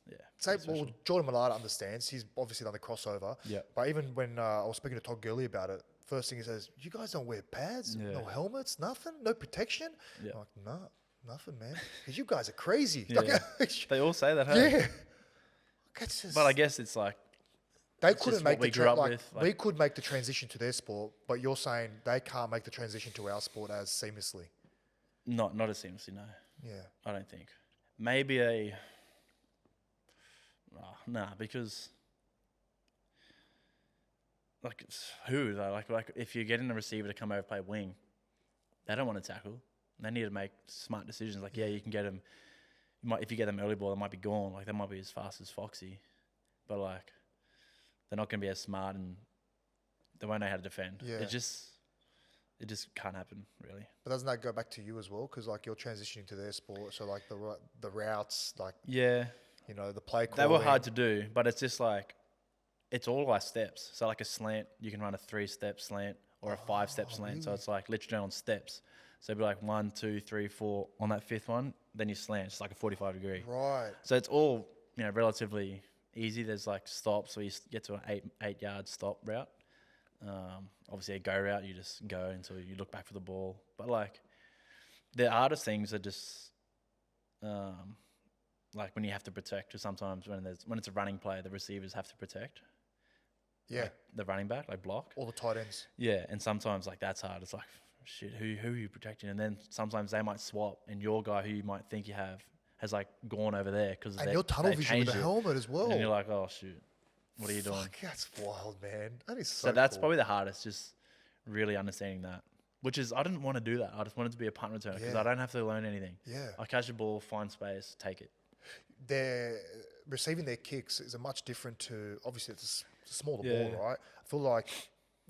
well, Jordan Millard understands. He's obviously done the crossover. Yeah. But even when I was speaking to Todd Gurley about it, first thing he says, you guys don't wear pads? No helmets? Nothing? No protection? Yeah. I'm like, no, nothing, man. Because you guys are crazy. Yeah. They all say that, hey? Yeah. But I guess it's like, they couldn't make we could make the transition to their sport, but you're saying they can't make the transition to our sport as seamlessly. Not as seamlessly, no. Yeah. I don't think. Maybe because like who though? Like if you're getting a receiver to come over play wing, they don't want to tackle. They need to make smart decisions. Like you can get them. If you get them early ball, they might be gone. Like they might be as fast as Foxy, but like they're not going to be as smart and they won't know how to defend. Yeah. It just can't happen, really. But doesn't that go back to you as well? Because like you're transitioning to their sport, so like the routes, like you know, the play calling. They were hard to do, but it's just like it's all like steps. So like a slant, you can run a 3-step slant or a 5-step slant. Really? So it's like literally on steps. So it'd be like 1, 2, 3, 4 on that 5th one. Then you slant. It's like a 45 degree. Right. So it's all relatively easy. There's like stops where you get to an 8-yard stop route. Obviously a go route, you just go until you look back for the ball. But like the hardest things are just like when you have to protect, or sometimes when it's a running play, the receivers have to protect. Yeah. Like the running back, like block. All the tight ends. Yeah, and sometimes like that's hard. It's like shit, who are you protecting? And then sometimes they might swap, and your guy who you might think you have has like gone over there because and your tunnel vision with the helmet as well. And you're like, oh shoot. What are you doing? That's wild, man. That is so that's cool. probably the hardest, just really understanding that. Which is, I didn't want to do that. I just wanted to be a punt returner because I don't have to learn anything. Yeah. I catch the ball, find space, take it. They're receiving their kicks is a much different to, obviously it's a smaller ball, right? I feel like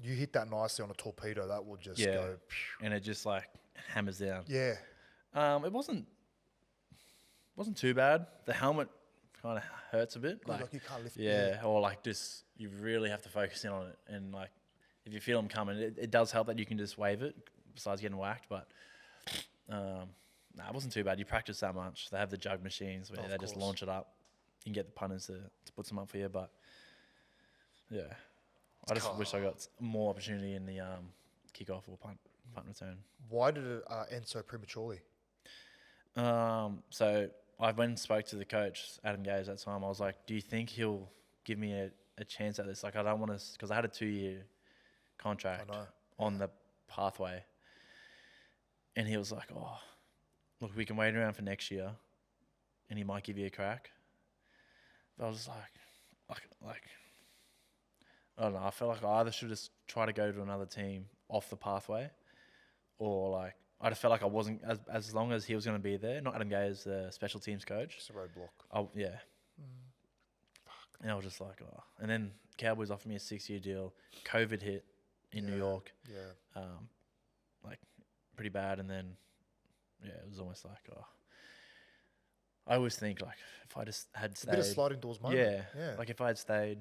you hit that nicely on a torpedo, that will just go. And it just like hammers down. Yeah. It wasn't too bad. The helmet kind of hurts a bit. Like you can't lift it. Yeah, or like just you really have to focus in on it, and like if you feel them coming, it does help that you can just wave it besides getting whacked. But it wasn't too bad. You practice that much. They have the jug machines where they just launch it up. You can get the punters to put some up for you, but yeah, I just wish I got more opportunity in the kickoff or punt return. Why did it end so prematurely? So I went and spoke to the coach, Adam Gaze, at that time. I was like, do you think he'll give me a chance at this? Like, I don't want to, because I had a 2-year contract on the pathway. And he was like, oh, look, we can wait around for next year and he might give you a crack. But I was like, I don't know. I felt like I either should just try to go to another team off the pathway, or like, I just felt like I wasn't, as long as he was going to be there, not Adam Gay as the special teams coach. Just a roadblock. Oh, yeah. Fuck. And I was just like, oh. And then Cowboys offered me a 6-year deal. COVID hit in New York. Yeah. Like pretty bad, and then it was almost like I always think like if I just had stayed, A bit of sliding doors moment. Yeah. like if I had stayed,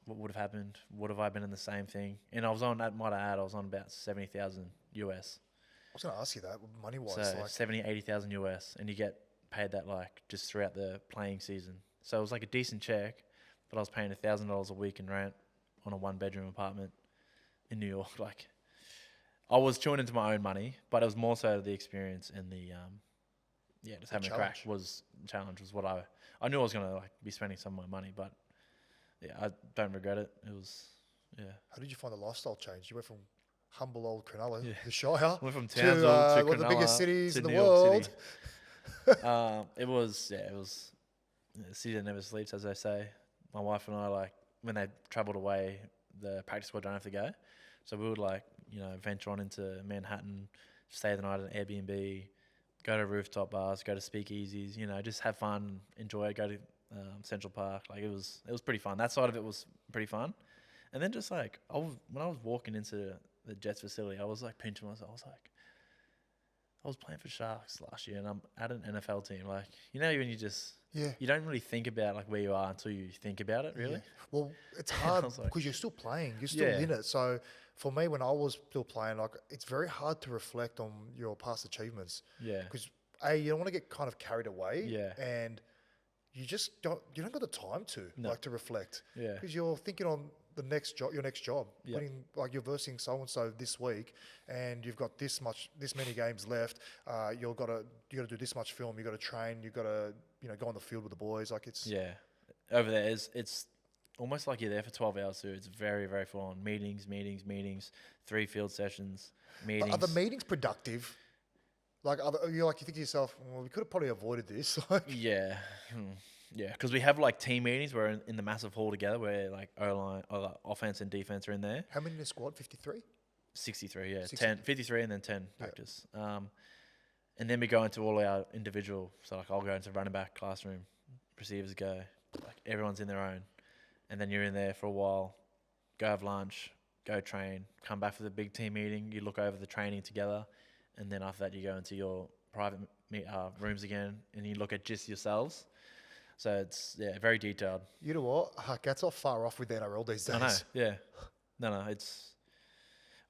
what would have happened? Would have I been in the same thing? And I was on, I might add, I was on about 70,000 US. I was going to ask you that, money-wise. So like 70, 80,000 US, and you get paid that like just throughout the playing season. So it was like a decent check, but I was paying $1,000 a week in rent on a 1-bedroom apartment in New York. Like, I was chewing into my own money, but it was more so the experience and the just having a crack was what I knew I was gonna like be spending some of my money, but yeah, I don't regret it. It was How did you find the lifestyle change? You went from humble old Cronulla, the Shire, went from Townsville to one of the Cronulla biggest cities in the New York world. It was the city that never sleeps, as they say. My wife and I, like, when they travelled away, the practice squad don't have to go. So we would, like, venture on into Manhattan, stay the night at an Airbnb, go to rooftop bars, go to speakeasies, just have fun, enjoy it, go to Central Park. Like, it was pretty fun. That side of it was pretty fun. And then just, like, when I was walking into the Jets facility, I was, like, pinching myself. I was like, I was playing for Sharks last year, and I'm at an NFL team. Like, when you just... Yeah. You don't really think about like where you are until you think about it, really. Yeah. Well, it's hard because you're still playing. You're still in it. So for me, when I was still playing, like, it's very hard to reflect on your past achievements. Yeah. Because you don't want to get kind of carried away. Yeah. And you just don't got the time to reflect. Yeah. Because you're thinking on the next job, your next job. Yep. Winning, like, you're versing so and so this week, and you've got this many games left. You got to do this much film. You got to train. You got to go on the field with the boys. Like, it's over there. It's almost like you're there for 12 hours too. It's very, very full on meetings, 3 field sessions, meetings. Are the meetings productive? Like, you think to yourself, well, we could have probably avoided this. Yeah. Because we have like team meetings. We're in the massive hall together where like O-line, offense and defense are in there. How many in the squad? 53? 63, yeah. 53 and then 10 practice. And then we go into all our individual. So like I'll go into running back classroom, receivers go. Like everyone's in their own. And then you're in there for a while, go have lunch, go train, come back for the big team meeting. You look over the training together. And then after that, you go into your private rooms again and you look at just yourselves. So it's, very detailed. You know what? That's not far off with the NRL these days. I know, yeah. No, it's...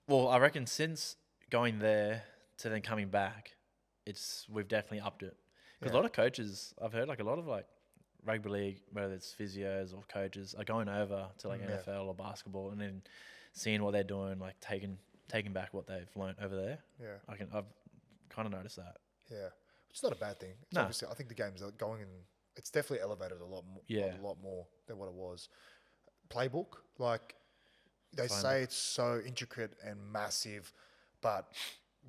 Well, I reckon since going there to then coming back, we've definitely upped it. Because a lot of coaches, I've heard like a lot of like rugby league, whether it's physios or coaches, are going over to like NFL or basketball and then seeing what they're doing, like taking back what they've learnt over there. Yeah. I've kind of noticed that. Yeah. It's not a bad thing. No. Obviously, I think the game's going in... It's definitely elevated a lot more than what it was. Playbook, like they say it's so intricate and massive, but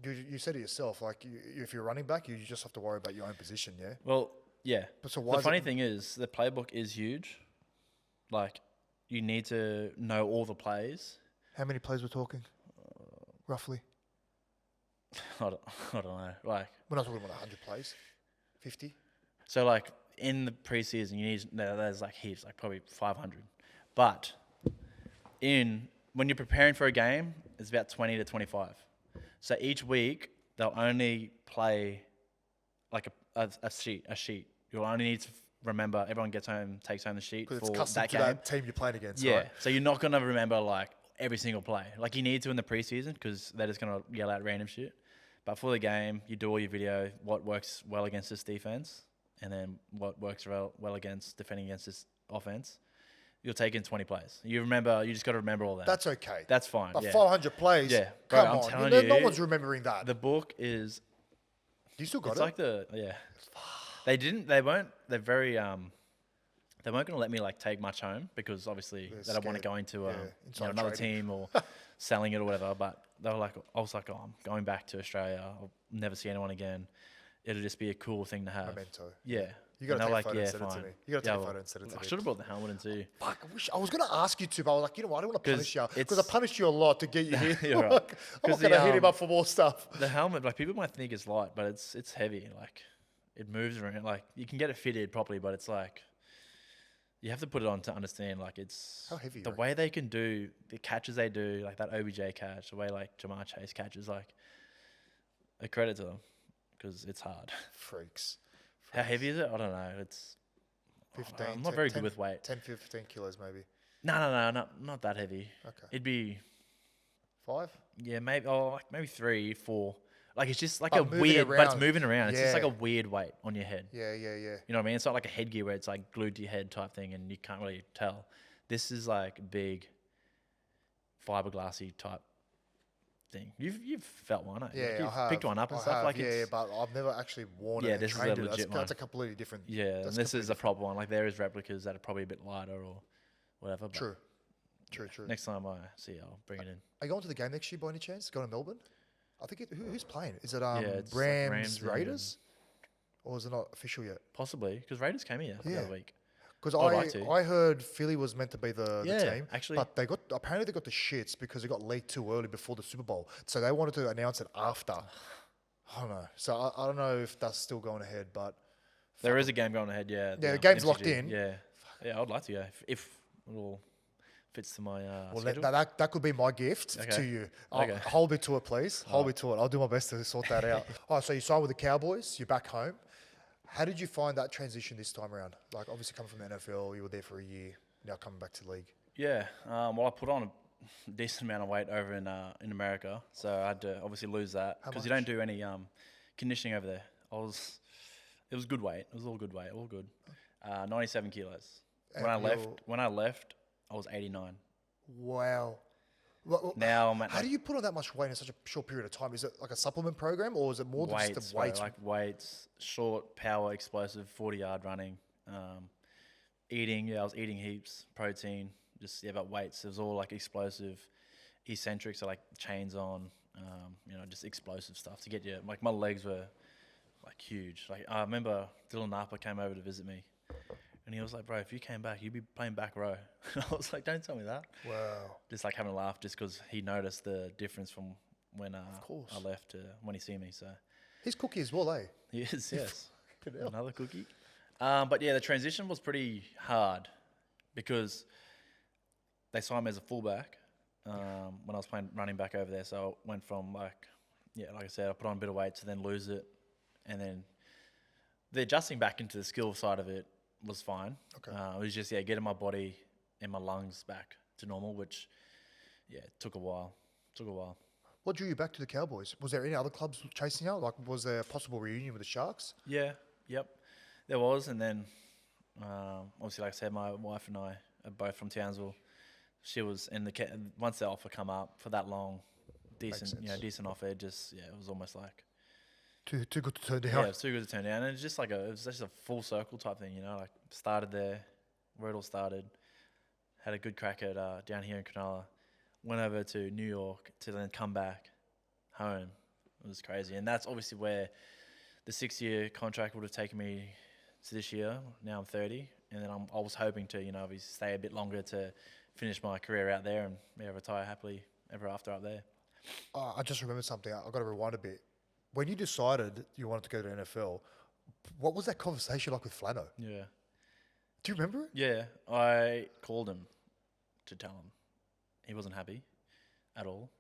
you said it yourself, like if you're running back, you just have to worry about your own position, yeah? Well, yeah. But so the funny thing is, the playbook is huge. Like, you need to know all the plays. How many plays we're talking, roughly? I don't know. Like, we're not talking about 100 plays, 50. So like in the preseason, there's like heaps, like probably 500. But when you're preparing for a game, it's about 20 to 25. So each week they'll only play like a sheet. You'll only need to remember. Everyone takes home the sheet for it's custom that to game. that team you're playing against. Yeah. Right? So you're not gonna remember like every single play. Like you need to in the preseason because they're just gonna yell out random shit. But for the game, you do all your video. What works well against this defense. And then what works well against defending against this offense, you'll take in 20 plays. You just got to remember all that. That's okay. That's fine. But 500 plays, Bro, come on. No one's remembering that. The book is... You still got it? It's like they're very... They weren't going to let me like take much home because obviously they don't want to go into another team or selling it or whatever. But they were like, I was like, I'm going back to Australia. I'll never see anyone again. It'll just be a cool thing to have. Memento. Yeah. You got to take a photo and send it to me. You got to take a photo and send it to me. I should have brought the helmet in too. Fuck, I was going to ask you to, but I was like, you know what, I don't want to punish you. Because I punished you a lot to get you here. You're right. I'm not going to hit him up for more stuff. The helmet, like people might think it's light, but it's heavy. Like it moves around. Like you can get it fitted properly, but it's like you have to put it on to understand. Like it's how heavy. The way they can do the catches they do, like that OBJ catch, the way like Jamar Chase catches, like a credit to them because it's hard. Freaks. How heavy is it? I don't know. It's 15. I'm not very good with weight. 10, 15 kilos maybe. No, not that heavy. Okay. It'd be 5? maybe 3, 4. Like it's just like But a moving weird, but it's around. moving around. It's just like Yeah. a weird weight on your head. Yeah. You know what I mean? It's not like a headgear where it's like glued to your head type thing and you can't really tell. This is like big, fiberglassy type thing. You've felt one, Yeah, like you've I have. picked one up and I stuff. have, Like yeah, but I've never actually worn it. Yeah, and this is a trained it. legit That's a one. completely different. Yeah, and that's this is completely a proper one. Like there is replicas that are probably a bit lighter or whatever. But True. Next time I see it, I'll bring it in. Are you going to the game next year by any chance? Going to Melbourne? I think who's playing? Is it it's like Rams, Rams Raiders? Or is it not official yet? Possibly because Raiders came here the other week. Because I'd like to. I heard Philly was meant to be the team, actually. but apparently they got the shits because it got leaked too early before the Super Bowl, so they wanted to announce it after. I don't know. So I don't know if that's still going ahead, but There is a game going ahead, yeah. the game's locked MCG. in. Yeah, I'd like to go if it all fits to my Well, schedule. that could be my gift Okay. to you. Okay. Hold me to it, please. Hold me to it. I'll do my best to sort that out. So you signed with the Cowboys. You're back home. How did you find that transition this time around? Like, obviously coming from the NFL, you were there for a year. Now coming back to the league. Yeah, well, I put on a decent amount of weight over in America, so I had to obviously lose that because you don't do any conditioning over there. It was good weight. It was all good weight, all good. 97 kilos. And When I left, I was 89. Wow. Well, Now I'm at how do you put on that much weight in such a short period of time? Is it like a supplement program, or is it more than weights, just the weights? bro, like weights, short, power, explosive, 40-yard running. Eating, I was eating heaps, protein, but weights. It was all like explosive, eccentric, so like chains on, just explosive stuff to get you. Like my legs were like huge. Like I remember Dylan Napa came over to visit me, and he was like, "Bro, if you came back, you'd be playing back row." I was like, "Don't tell me that." Wow. Just like having a laugh, just because he noticed the difference from when I left to when he see me. So He's cookie as well, eh? he is, yes. Fucking hell. Another cookie. But yeah, the transition was pretty hard because they signed me as a fullback when I was playing running back over there. So I went from like I said, I put on a bit of weight to then lose it, and then the adjusting back into the skill side of it was fine. Okay. It was just getting my body and my lungs back to normal, which took a while. What drew you back to the Cowboys? Was there any other clubs chasing you? Like, was there a possible reunion with the Sharks? Yeah, yep, there was, and then obviously, like I said, my wife and I are both from Townsville. She was in once the offer come up for that long, decent offer. It was almost like Too good to turn down. yeah, it was too good to turn down. And it's just like it was just a full circle type thing, like started there, where it all started, had a good crack at down here in Cronulla, went over to New York to then come back home. It was crazy, and that's obviously where the 6-year contract would have taken me to this year. Now I'm 30, and then I was hoping to obviously stay a bit longer to finish my career out there and retire happily ever after up there. I just remembered something. I've got to rewind a bit. When you decided you wanted to go to the NFL, what was that conversation like with Flano? Yeah. Do you remember it? Yeah, I called him to tell him. He wasn't happy at all.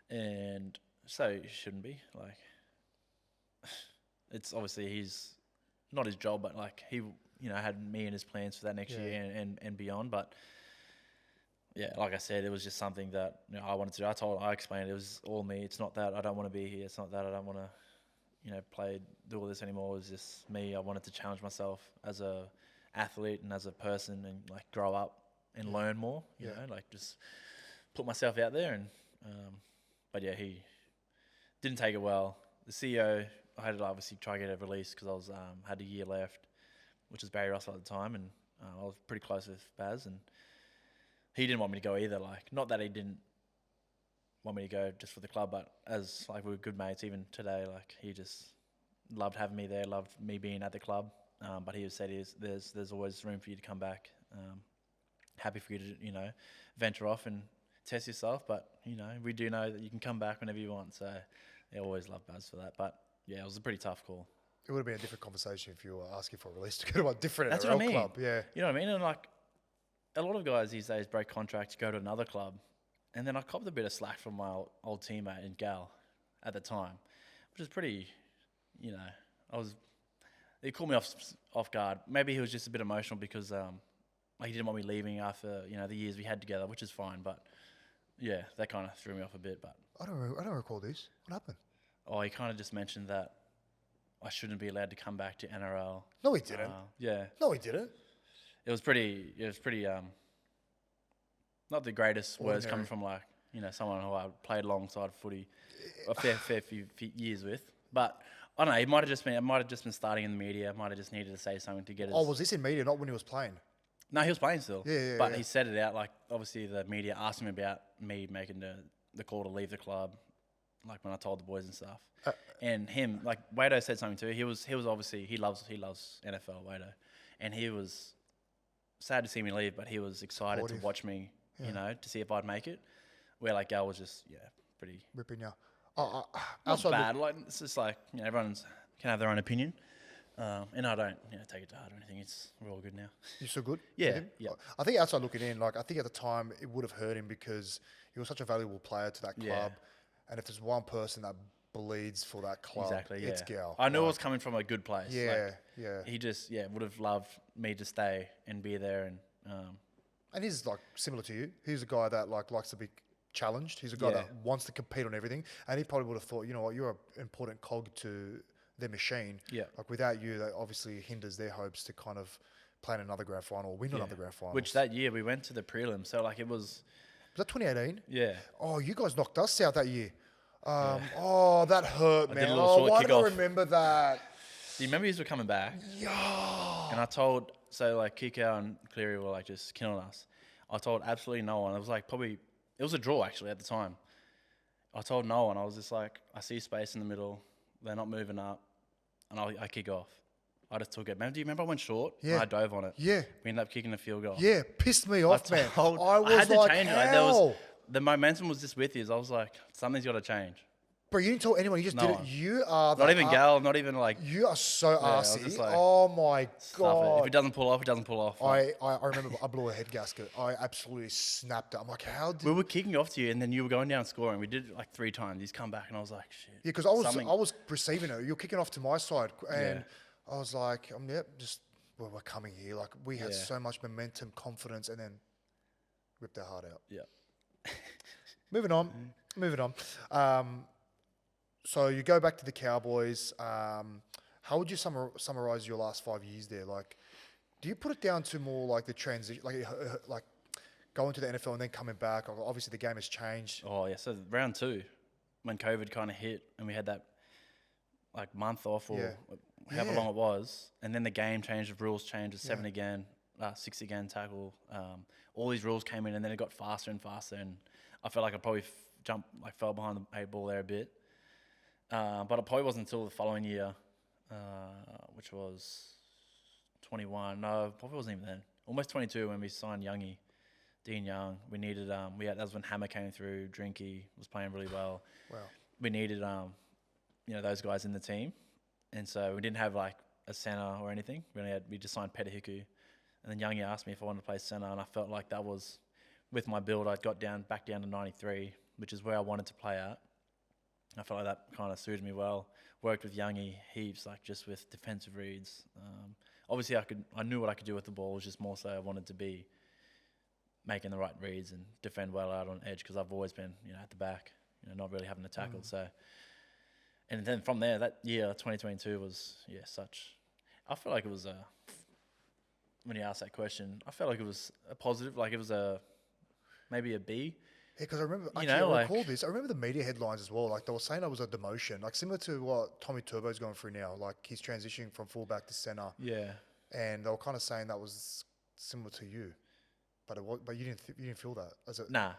And so he shouldn't be. Like, it's obviously he's not his job, but like he, had me in his plans for that next year and beyond. But yeah, like I said, it was just something that I wanted to do. I explained it was all me. It's not that I don't want to be here. It's not that I don't want to, do all this anymore. It was just me. I wanted to challenge myself as a athlete and as a person and like grow up and learn more. You know, like just put myself out there. And but yeah, he didn't take it well. The CEO, I had to obviously try to get a release because I was had a year left, which was Barry Russell at the time, and I was pretty close with Baz, and he didn't want me to go either. Like, not that he didn't want me to go just for the club, but as like we were good mates even today. Like he just loved having me there, loved me being at the club. But he said there's always room for you to come back. Happy for you to venture off and test yourself. But we do know that you can come back whenever you want. So I always loved Baz for that. But yeah, it was a pretty tough call. It would have been a different conversation if you were asking for a release to go to a different That's NRL what I mean. club. Yeah. You know what I mean? And like a lot of guys these days break contracts, go to another club. And then I copped a bit of slack from my old teammate in Gal at the time, which is pretty, it caught me off guard. Maybe he was just a bit emotional because he didn't want me leaving after the years we had together, which is fine. But yeah, that kind of threw me off a bit. But I don't recall this. What happened? Oh, he kind of just mentioned that I shouldn't be allowed to come back to NRL. No, he didn't. Yeah. No, he didn't. It was pretty. Not the greatest words coming from someone who I played alongside footy a fair few years with. But I don't know. It might have just been starting in the media. Might have just needed to say something to get. Was this in media? Not when he was playing. No, he was playing still. Yeah. But he said it out. Like obviously, the media asked him about me making the call to leave the club. Like when I told the boys and stuff, and him, like Wado said something too. He was obviously he loves NFL, Wado, and he was sad to see me leave, but he was excited to watch me, to see if I'd make it. Where like Gal was just pretty ripping you. Not bad. Like it's just like everyone's can have their own opinion, and I don't take it to heart or anything. We're all good now. You still good? Yeah. I think outside looking in, I think at the time it would have hurt him because he was such a valuable player to that club. Yeah. And if there's one person that bleeds for that club, it's Gal. I knew it was coming from a good place. Yeah. He just, would have loved me to stay and be there. And he's like similar to you. He's a guy that likes to be challenged. He's a guy that wants to compete on everything. And he probably would have thought, you know what, you're an important cog to their machine. Yeah. Like without you, that obviously hinders their hopes to kind of play in another grand final or win another grand final. Which that year we went to the prelim. So like it was... Was that 2018? Yeah. Oh, you guys knocked us out that year. Oh, that hurt, man. Why did I remember that? Do you remember you were coming back? Yeah. And I told, Kiko and Cleary were like just killing us. I told absolutely no one. It was like it was a draw actually at the time. I told no one. I was just like, I see space in the middle. They're not moving up. And I kick off. I just took it. Do you remember I went short? Yeah. And I dove on it. Yeah. We ended up kicking a field goal. Yeah, pissed me off, man. I had to like, change it. how? The momentum was just with you. I was like, something's got to change. Bro, you didn't tell anyone. You just did it. You are not even Gal. Not even like. You are so arsey. Like, oh my god! If it doesn't pull off, it doesn't pull off. I remember I blew a head gasket. I absolutely snapped it. I'm like, how did... We were kicking off to you, and then you were going down scoring. We did it like 3 times. He's come back, and I was like, shit. Yeah, because I was receiving it. You're kicking off to my side, and I was like, we're coming here. Like we had so much momentum, confidence, and then ripped our heart out. Yeah. Moving on. So you go back to the Cowboys. How would you summarize your last 5 years there? Like, do you put it down to more like the transition, like going to the NFL and then coming back? Obviously, the game has changed. Oh yeah. So round 2, when COVID kind of hit, and we had that like month off or however long it was, and then the game changed, the rules changed, 7 again, 6 again tackle. All these rules came in, and then it got faster and faster, and I felt like I probably fell behind the 8 ball there a bit. But it probably wasn't until the following year, which was 21. No, probably wasn't even then. Almost 22 when we signed Dean Young. We needed that was when Hammer came through. Drinky was playing really well. Wow. We needed those guys in the team, and so we didn't have like a center or anything. We just signed Petahiku, and then Youngie asked me if I wanted to play center, and I felt like that was with my build. I got back down to 93, which is where I wanted to play at. I felt like that kind of suited me well. Worked with Youngie heaps, like just with defensive reads. Obviously, I knew what I could do with the ball. It was just more so I wanted to be making the right reads and defend well out on edge because I've always been, at the back, not really having to tackle. So, and then from there, that year, 2022 was such. I feel like it was when you asked that question, I felt like it was a positive, like it was maybe a B. Yeah, because I remember, I recall this. I remember the media headlines as well. Like they were saying I was a demotion, like similar to what Tommy Turbo's going through now. Like he's transitioning from fullback to center. Yeah. And they were kind of saying that was similar to you, but you didn't feel that as a nah.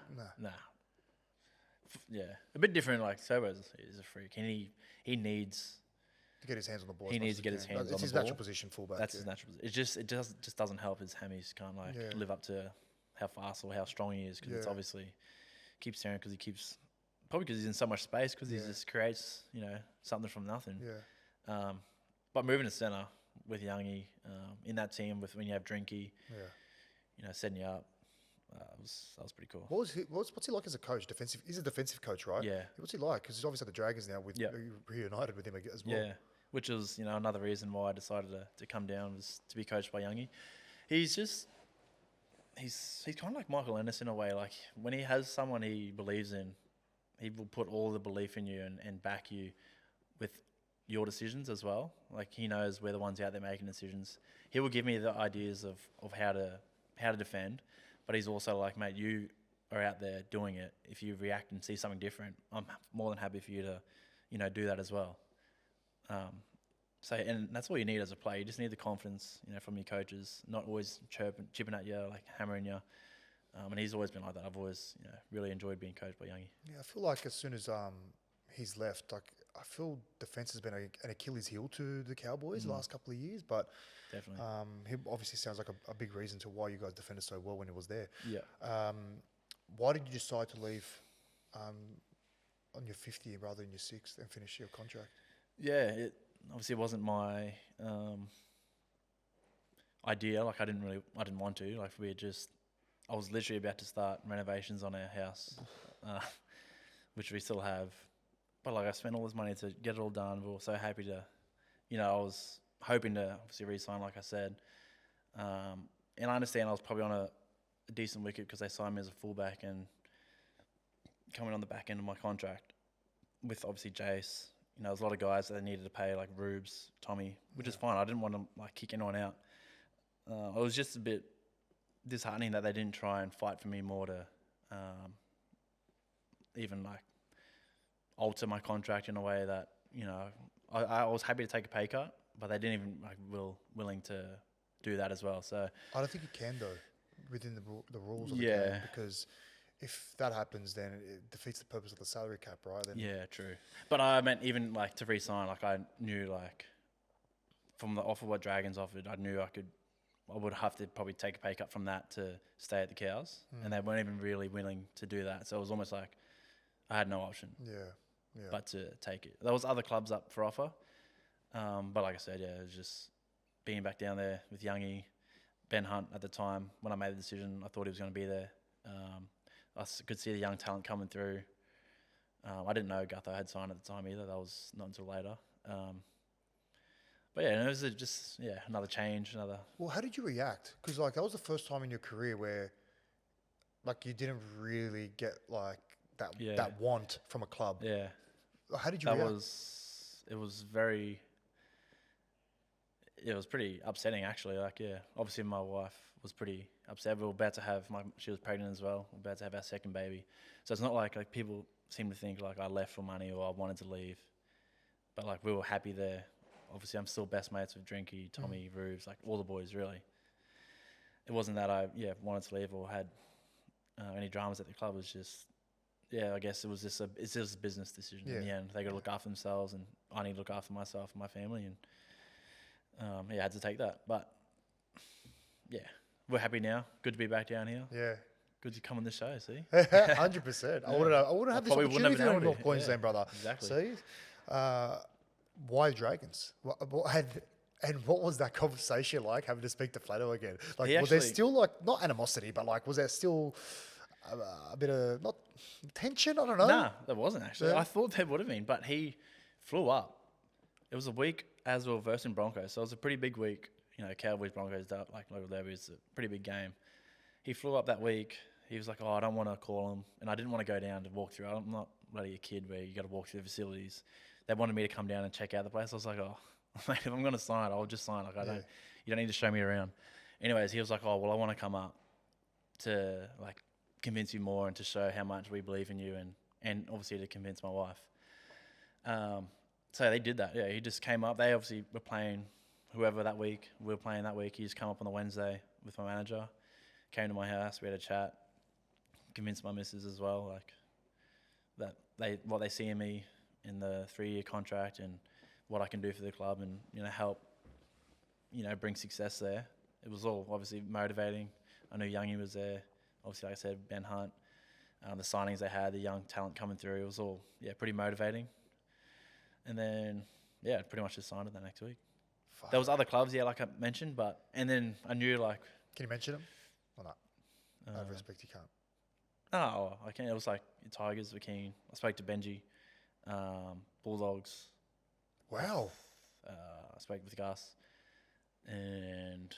Yeah, a bit different. Like Turbo is a freak, and he needs to get his hands on the ball. He needs to get his hands on the ball. It's his natural position, fullback. That's his natural position. It just doesn't help his hammies can't live up to how fast or how strong he is because it's obviously keeps staring because he's in so much space because he just creates something from nothing. Yeah. But moving to center with Youngie in that team when you have Drinky, setting you up, that was pretty cool. What's he like as a coach? Defensive. He's a defensive coach, right? Yeah. What's he like? Because he's obviously at the Dragons now. Reunited with him as well. Yeah, which was another reason why I decided to come down was to be coached by Youngie. He's kind of like Michael Ennis in a way. Like when he has someone he believes in, he will put all the belief in you and back you with your decisions as well. Like he knows we're the ones out there making decisions. He will give me the ideas of how to defend, but he's also like, mate, you are out there doing it. If you react and see something different, I'm more than happy for you to, do that as well. And that's all you need as a player. You just need the confidence, from your coaches, not always chipping at you, like hammering you. And he's always been like that. I've always, really enjoyed being coached by Youngie. Yeah, I feel like as soon as he's left, like I feel defense has been an Achilles heel to the Cowboys the last couple of years. But definitely, he obviously sounds like a big reason to why you guys defended so well when he was there. Yeah. Why did you decide to leave on your 5th year rather than your 6th and finish your contract? Yeah, it obviously wasn't my idea. Like I didn't want to. Like I was literally about to start renovations on our house, which we still have. But like I spent all this money to get it all done. We were so happy to, I was hoping to obviously re-sign, like I said. And I understand I was probably on a decent wicket because they signed me as a fullback and coming on the back end of my contract with obviously Jace. There's a lot of guys that they needed to pay, like Rubes, Tommy, which is fine. I didn't want to like kick anyone out. It was just a bit disheartening that they didn't try and fight for me more to even like alter my contract in a way that I was happy to take a pay cut, but they didn't even like willing to do that as well. So I don't think you can though within the rules of the game, because if that happens, then it defeats the purpose of the salary cap, right? Then yeah, true. But I meant even like to re-sign, like I knew like from the offer what Dragons offered, I knew I would have to probably take a pay cut from that to stay at the Cows, and they weren't even really willing to do that. So it was almost like I had no option. Yeah. But to take it. There was other clubs up for offer, but like I said, it was just being back down there with Youngie, Ben Hunt at the time when I made the decision. I thought he was going to be there. I could see the young talent coming through. I didn't know Gutho had signed at the time either. That was not until later. But yeah, it was just another change, another. Well, how did you react? Because like that was the first time in your career where like you didn't really get like that want from a club. Yeah. How did you react? It was pretty upsetting actually. Like obviously my wife was pretty upset. We were about to have she was pregnant as well. We were about to have our second baby. So it's not like people seem to think like I left for money or I wanted to leave, but like we were happy there. Obviously, I'm still best mates with Drinky, Tommy, Rubes, like all the boys, really. It wasn't that I wanted to leave or had any dramas at the club. It was just, I guess it was just a business decision in the end. They got to look after themselves, and I need to look after myself and my family, and I had to take that. But we're happy now. Good to be back down here. Yeah. Good to come on the show. See, 100%. I wouldn't have this opportunity if you were in North Queensland, brother. Exactly. See. Why Dragons? And what was that conversation like, having to speak to Flato again? Like, was there still like not animosity, but like was there still a bit of not tension? I don't know. Nah, there wasn't actually. Yeah. I thought there would have been, but he flew up. It was a week as we were versing Broncos, so it was a pretty big week. Cowboys Broncos, like local derby, is a pretty big game. He flew up that week. He was like, "Oh, I don't want to call him," and I didn't want to go down to walk through. I'm not really a kid where you got to walk through the facilities. They wanted me to come down and check out the place. I was like, "Oh, mate, if I'm going to sign, I'll just sign. Like, you don't need to show me around." Anyways, he was like, "Oh, well, I want to come up to like convince you more and to show how much we believe in you and obviously to convince my wife." So they did that. Yeah, he just came up. They obviously were playing whoever that week. We were playing that week. He just came up on the Wednesday with my manager, came to my house. We had a chat, convinced my missus as well, like that what they see in me in the 3-year contract and what I can do for the club and help bring success there. It was all obviously motivating. I knew Youngie was there. Obviously, like I said, Ben Hunt, the signings they had, the young talent coming through. It was all pretty motivating. And then pretty much just signed it that next week. There was other clubs, like I mentioned, and then I knew like. Can you mention them or not? Out of respect, you can't. Oh, I can. It was like Tigers were keen. I spoke to Benji, Bulldogs. Wow. I spoke with Gus and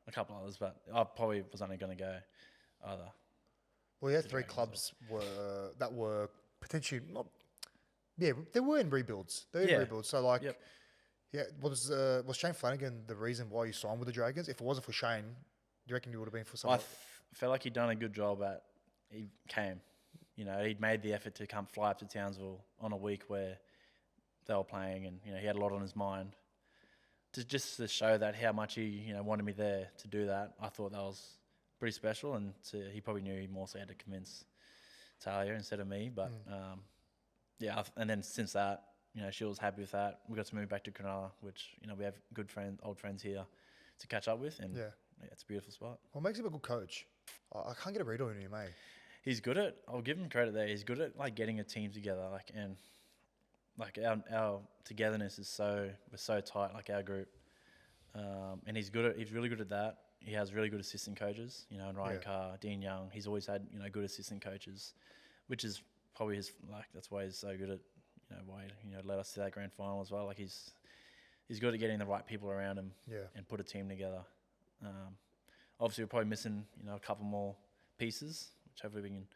a couple others, but I probably was only going to go either. Well, yeah, 3 clubs that were potentially not. Yeah, they were in rebuilds. They were in rebuilds. So like, yeah, was Shane Flanagan the reason why you signed with the Dragons? If it wasn't for Shane, do you reckon you would have been for someone? Felt like he'd done a good job he came. He'd made the effort to come fly up to Townsville on a week where they were playing, and he had a lot on his mind. Just to show that how much he wanted me there to do that, I thought that was pretty special, and he probably knew he more so had to convince Talia instead of me. But and then since that, she was happy with that. We got to move back to Cronulla, which we have old friends here to catch up with, and it's a beautiful spot. What makes him a good coach? I can't get a read on him, mate. He's good at. I'll give him credit there. He's good at getting a team together, our togetherness is we're so tight, like our group, and he's really good at that. He has really good assistant coaches, and Ryan Carr, Dean Young. He's always had good assistant coaches, which is probably that's why he's so good at why led us to that grand final as well. Like he's good at getting the right people around him, and put a team together. Obviously, we're probably missing a couple more pieces, which hopefully we can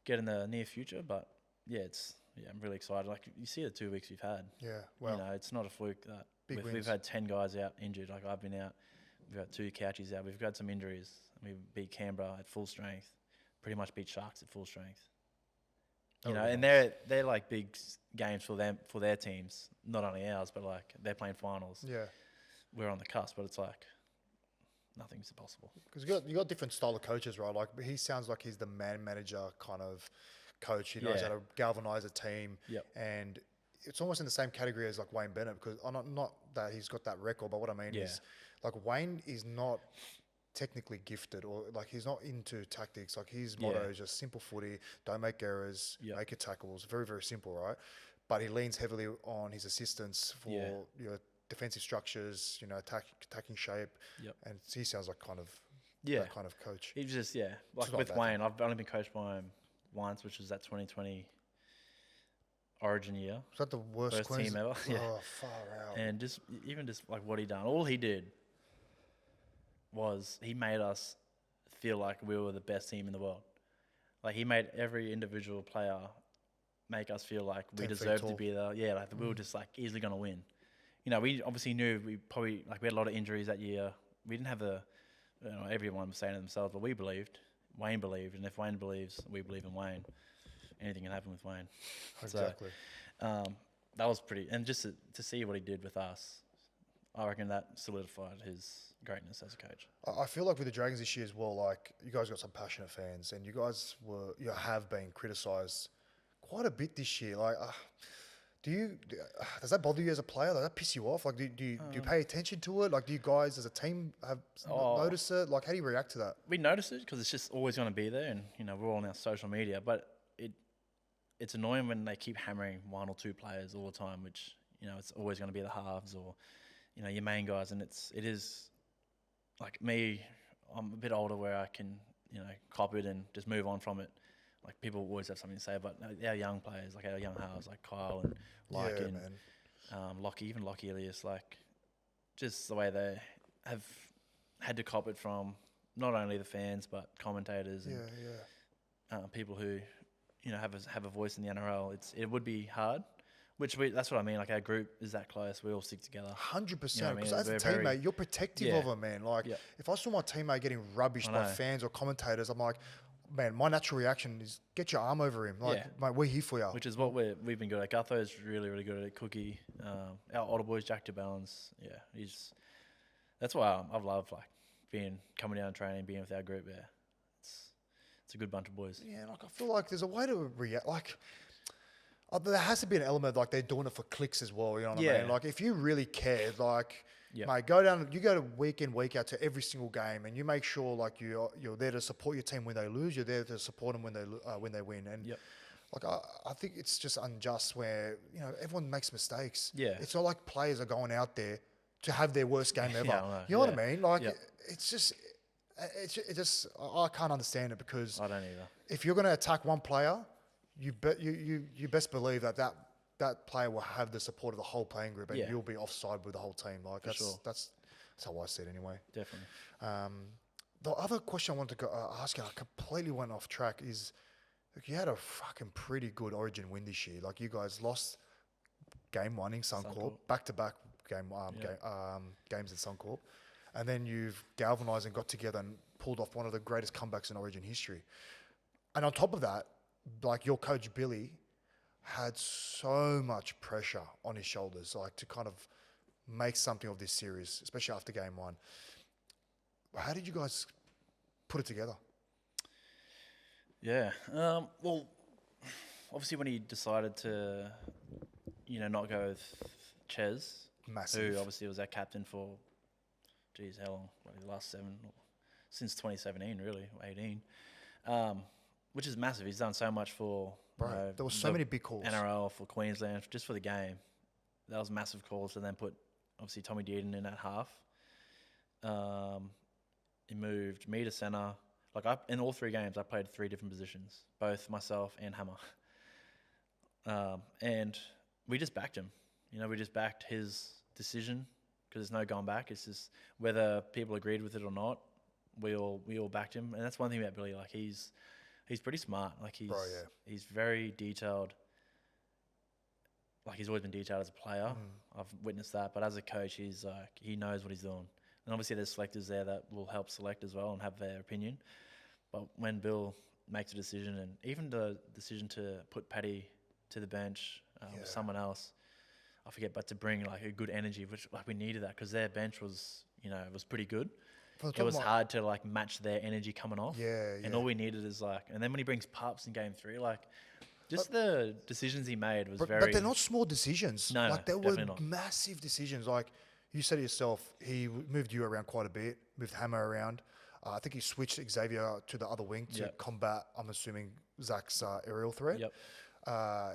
get in the near future. But I'm really excited. Like you see the 2 weeks we've had. Yeah, well, it's not a fluke that we've had 10 guys out injured. Like I've been out. We've got 2 couchies out. We've got some injuries. We beat Canberra at full strength. Pretty much beat Sharks at full strength. And they're like big games for them, for their teams. Not only ours, but like they're playing finals. Yeah, we're on the cusp, but it's like nothing's impossible. Because you got different style of coaches, right? Like he sounds like he's the man manager kind of coach. He knows how to galvanize a team. Yep. And it's almost in the same category as like Wayne Bennett, because not that he's got that record, but what I mean is like Wayne is not technically gifted, or like he's not into tactics. Like his motto is just simple footy, don't make errors, make your tackles. Very, very simple, right? But he leans heavily on his assistants for defensive structures, attacking shape. Yep. And he sounds like kind of that kind of coach. He just like with Wayne, I've only been coached by him once, which was that 2020 Origin year. Was that the worst team ever? Oh, far out. And just like what he done, all he did was he made us feel like we were the best team in the world. Like he made every individual player make us feel like we deserved to be there. Yeah, like we were just like easily going to win. We obviously knew we had a lot of injuries that year. We didn't have everyone was saying to themselves, but we believed. Wayne believed, and if Wayne believes, we believe in Wayne. Anything can happen with Wayne. Exactly. So, that was pretty, and just to see what he did with us, I reckon that solidified his greatness as a coach. I feel like with the Dragons this year as well, like you guys got some passionate fans, and you guys have been criticised quite a bit this year. Like, does that bother you as a player? Does that piss you off? Like, do you pay attention to it? Like, do you guys as a team have noticed it? Like, how do you react to that? We notice it because it's just always going to be there, and we're all on our social media. But it's annoying when they keep hammering 1 or 2 players all the time, which it's always going to be the halves or your main guys, and it is like me. I'm a bit older where I can cop it and just move on from it. Like people always have something to say, but our young players, like our young halves, like Kyle and Lockie, even Lockie Elias, like just the way they have had to cop it from not only the fans but commentators and people who have a voice in the NRL. It would be hard. That's what I mean. Like our group is that close. We all stick together. 100%. Because as a teammate, you're protective of them, man. Like if I saw my teammate getting rubbished by fans or commentators, I'm like, man, my natural reaction is get your arm over him. Like, mate, we're here for you. Which is what we've been good at. Gutho's really, really good at it. Cookie, our older boys, Jack DeBallins. Yeah, that's why I love coming down and training, being with our group. Yeah, it's a good bunch of boys. Yeah, like I feel like there's a way to react. Like there has to be an element of, like they're doing it for clicks as well. You know what I mean? Like if you really care, like. Yep. Mate, you go to week in, week out to every single game, and you make sure like you're there to support your team when they lose. You're there to support them when they win. And like I think it's just unjust where everyone makes mistakes. Yeah, it's not like players are going out there to have their worst game ever. You know what I mean? Like it's just I can't understand it because I don't either. if you're going to attack one player, you best believe that player will have the support of the whole playing group, and you'll be offside with the whole team. Like that's how I see it anyway. Definitely. The other question I wanted to ask you, I completely went off track, is look, you had a fucking pretty good Origin win this year. Like you guys lost game 1 in Suncorp, back-to-back games in Suncorp, and then you've galvanised and got together and pulled off one of the greatest comebacks in Origin history. And on top of that, like your coach Billy had so much pressure on his shoulders, like to kind of make something of this series, especially after game 1. How did you guys put it together? Yeah. Well, obviously when he decided to, not go with Ches, who obviously was our captain for, how long? Like the last 7, since 2017, really, or 18. Which is massive. He's done so much for. Bro, there were so many big calls. NRL, for Queensland, just for the game. That was massive calls, and then put obviously Tommy Dearden in at half. He moved me to centre. Like in all 3 games, I played 3 different positions, both myself and Hammer. And we just backed him. We just backed his decision because there's no going back. It's just whether people agreed with it or not. We all backed him, and that's one thing about Billy. Like he's pretty smart. Like he's very detailed. Like he's always been detailed as a player. I've witnessed that, but as a coach, he's like he knows what he's doing. And obviously, there's selectors there that will help select as well and have their opinion. But when Bill makes a decision, and even the decision to put Paddy to the bench, someone else, I forget, but to bring like a good energy, which like we needed that because their bench was, was pretty good. It was hard to like match their energy coming off. And all we needed is like, and then when he brings Pups in game 3, like just the decisions he made was very. But they're not small decisions. No, like they were massive decisions. Like you said yourself, he moved you around quite a bit, moved Hammer around. I think he switched Xavier to the other wing to combat, I'm assuming, Zach's aerial threat.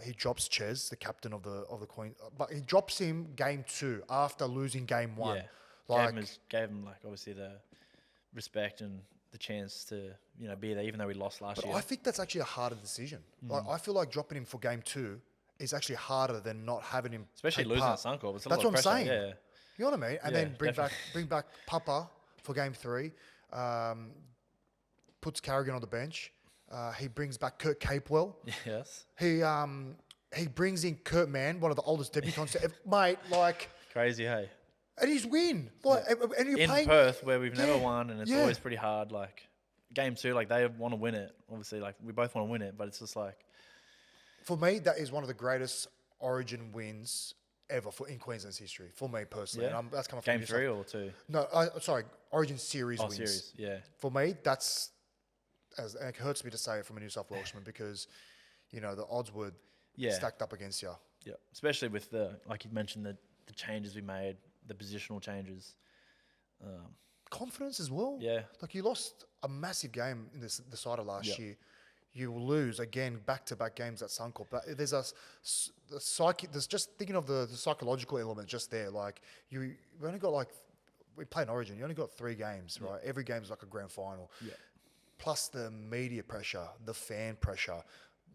He drops Ches, the captain of the Queen, but he drops him game 2 after losing game 1. Yeah, like gave him like obviously the respect and the chance to be there, even though we lost last year. I think that's actually a harder decision. Like I feel like dropping him for game 2 is actually harder than not having him, especially losing at Suncorp. It's a that's lot what of I'm pressure. saying. Yeah. You know what I mean? And then bring back Papa for game 3. Puts Carrigan on the bench. He brings back Kurt Capewell. Yes. He brings in Kurt Mann, one of the oldest debutants ever. Mate, like crazy, hey. And he's win. Like and you're in playing Perth where we've never won, and it's always pretty hard. Like game 2, like they want to win it. Obviously, like we both want to win it, but it's just like. For me, that is one of the greatest Origin wins ever in Queensland's history. For me personally, and that's coming from game 3 or 2. No, sorry, Origin series wins. Series, yeah. For me, that's and it hurts me to say it from a New South Welshman because, the odds were stacked up against you. Yeah, especially with like you mentioned, the changes we made, the positional changes. Confidence as well. Yeah. Like you lost a massive game in the side of last year. You lose again back-to-back games at Suncorp. But there's there's just thinking of the psychological element just there. Like we only got we play in Origin. You only got 3 games, right? Every game's like a grand final. Yeah. Plus the media pressure, the fan pressure.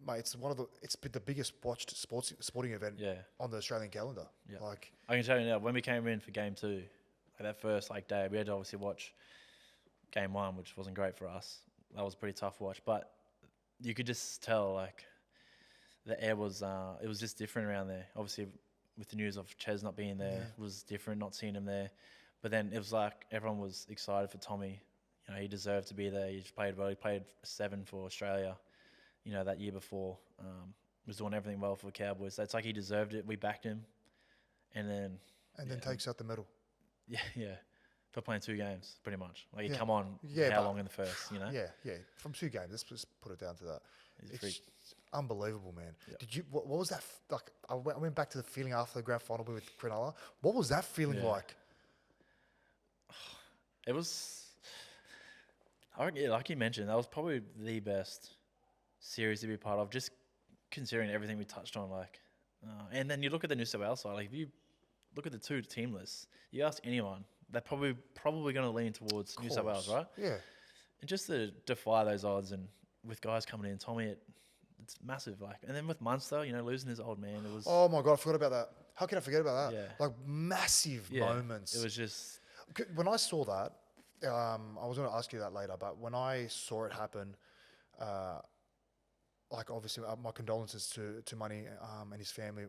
Mate, it's been the biggest watched sporting event on the Australian calendar. Yeah. Like I can tell you now, when we came in for game 2, like that first day, we had to obviously watch game 1, which wasn't great for us. That was a pretty tough watch, but you could just tell like the air was it was just different around there. Obviously, with the news of Ches not being there, it was different not seeing him there. But then it was like everyone was excited for Tommy. He deserved to be there. He played well. He played 7 for Australia. That year before, was doing everything well for the Cowboys. So it's like he deserved it. We backed him, and then takes out the medal. Yeah, for playing 2 games, pretty much. Like he come on, how long in the first, Yeah, from 2 games. Let's just put it down to that. It's unbelievable, man. Yeah. Did you? What was that like? I went back to the feeling after the grand final with Cronulla. What was that feeling like? It was. Like you mentioned, that was probably the best series to be part of, just considering everything we touched on. And then you look at the New South Wales side. Like if you look at the 2 team lists, you ask anyone, they're probably going to lean towards New South Wales, right? Yeah. And just to defy those odds, and with guys coming in, Tommy, it's massive. Like, and then with Munster, losing his old man, it was. Oh my God, I forgot about that. How can I forget about that? Yeah. Like massive moments. It was just. When I saw that, I was going to ask you that later, but when I saw it happen, like obviously my condolences to Money and his family,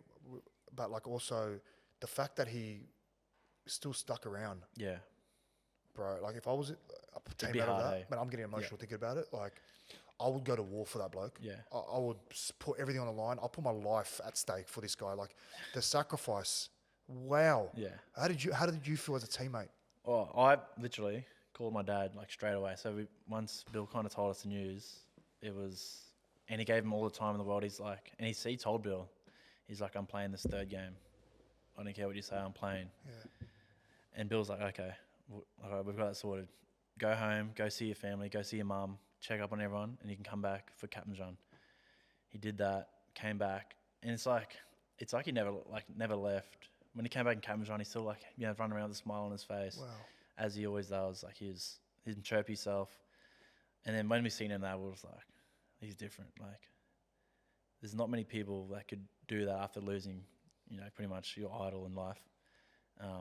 but like also the fact that he still stuck around. Yeah. Bro, like if I was a teammate of that, but I'm getting emotional thinking about it. Like I would go to war for that bloke. Yeah. I would put everything on the line. I'll put my life at stake for this guy. Like the sacrifice. Wow. Yeah. How did you feel as a teammate? Oh, I literally called my dad like straight away. So once Bill kind of told us the news, and he gave him all the time in the world. He's like, and he told Bill, he's like, I'm playing this third game. I don't care what you say, I'm playing. Yeah. And Bill's like, okay, we've got that sorted. Go home, go see your family, go see your mum, check up on everyone, and you can come back for Captain's Run. He did that, came back, and it's like he never left. When he came back in Captain's Run, he's still like, running around with a smile on his face, Wow. as he always does. Like he's chirpy self. And then when we seen him there, we was like, he's different. Like there's not many people that could do that after losing, pretty much your idol in life.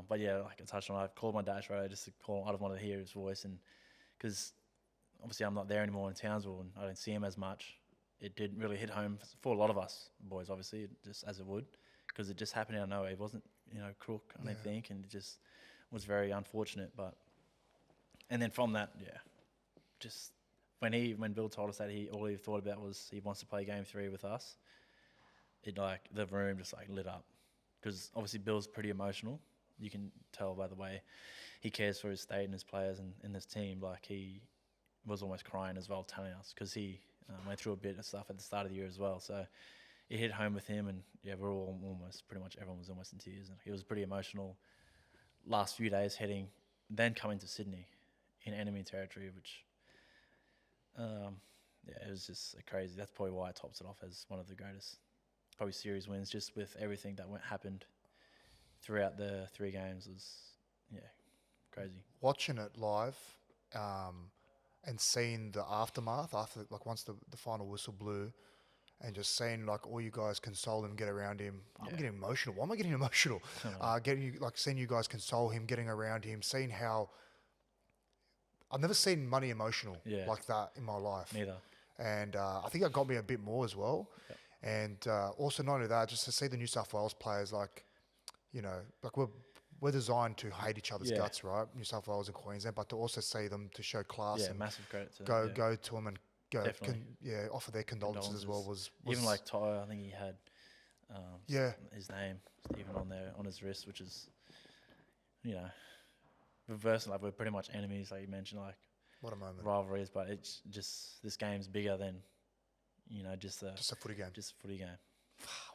But yeah, like I touched on, I called my dad straight away just to call. I just wanted to hear his voice, and because obviously I'm not there anymore in Townsville and I don't see him as much. It did really hit home for a lot of us boys, obviously, just as it would, because it just happened out of nowhere. He wasn't, crook, I don't think, and it just was very unfortunate. And then from that, just when Bill told us that all he thought about was he wants to play Game 3 with us. It the room just lit up, because obviously Bill's pretty emotional. You can tell by the way he cares for his state and his players and this team. Like he was almost crying as well, telling us, because he went through a bit of stuff at the start of the year as well. So it hit home with him, and we're all pretty much everyone was almost in tears. And it was pretty emotional last few days then coming to Sydney in enemy territory, which it was just crazy. That's probably why it tops it off as one of the greatest probably series wins, just with everything that happened throughout the 3 games was crazy. Watching it live and seeing the aftermath after, like once the final whistle blew, and just seeing like all you guys console him, get around him. I'm getting emotional. Why am I getting emotional? Seeing you guys console him, getting around him, seeing how I've never seen Money emotional like that in my life. Neither. And I think that got me a bit more as well. Yep. And also not only that, just to see the New South Wales players like we're designed to hate each other's guts, right? New South Wales and Queensland, but to also see them to show class and massive credit to go to them and offer their condolences as well. Was even like Tyre, I think he had his name even on there on his wrist, which is reversing, like we're pretty much enemies, like you mentioned, like what a moment, rivalries, but it's just this game's bigger than just a footy game. Just a footy game.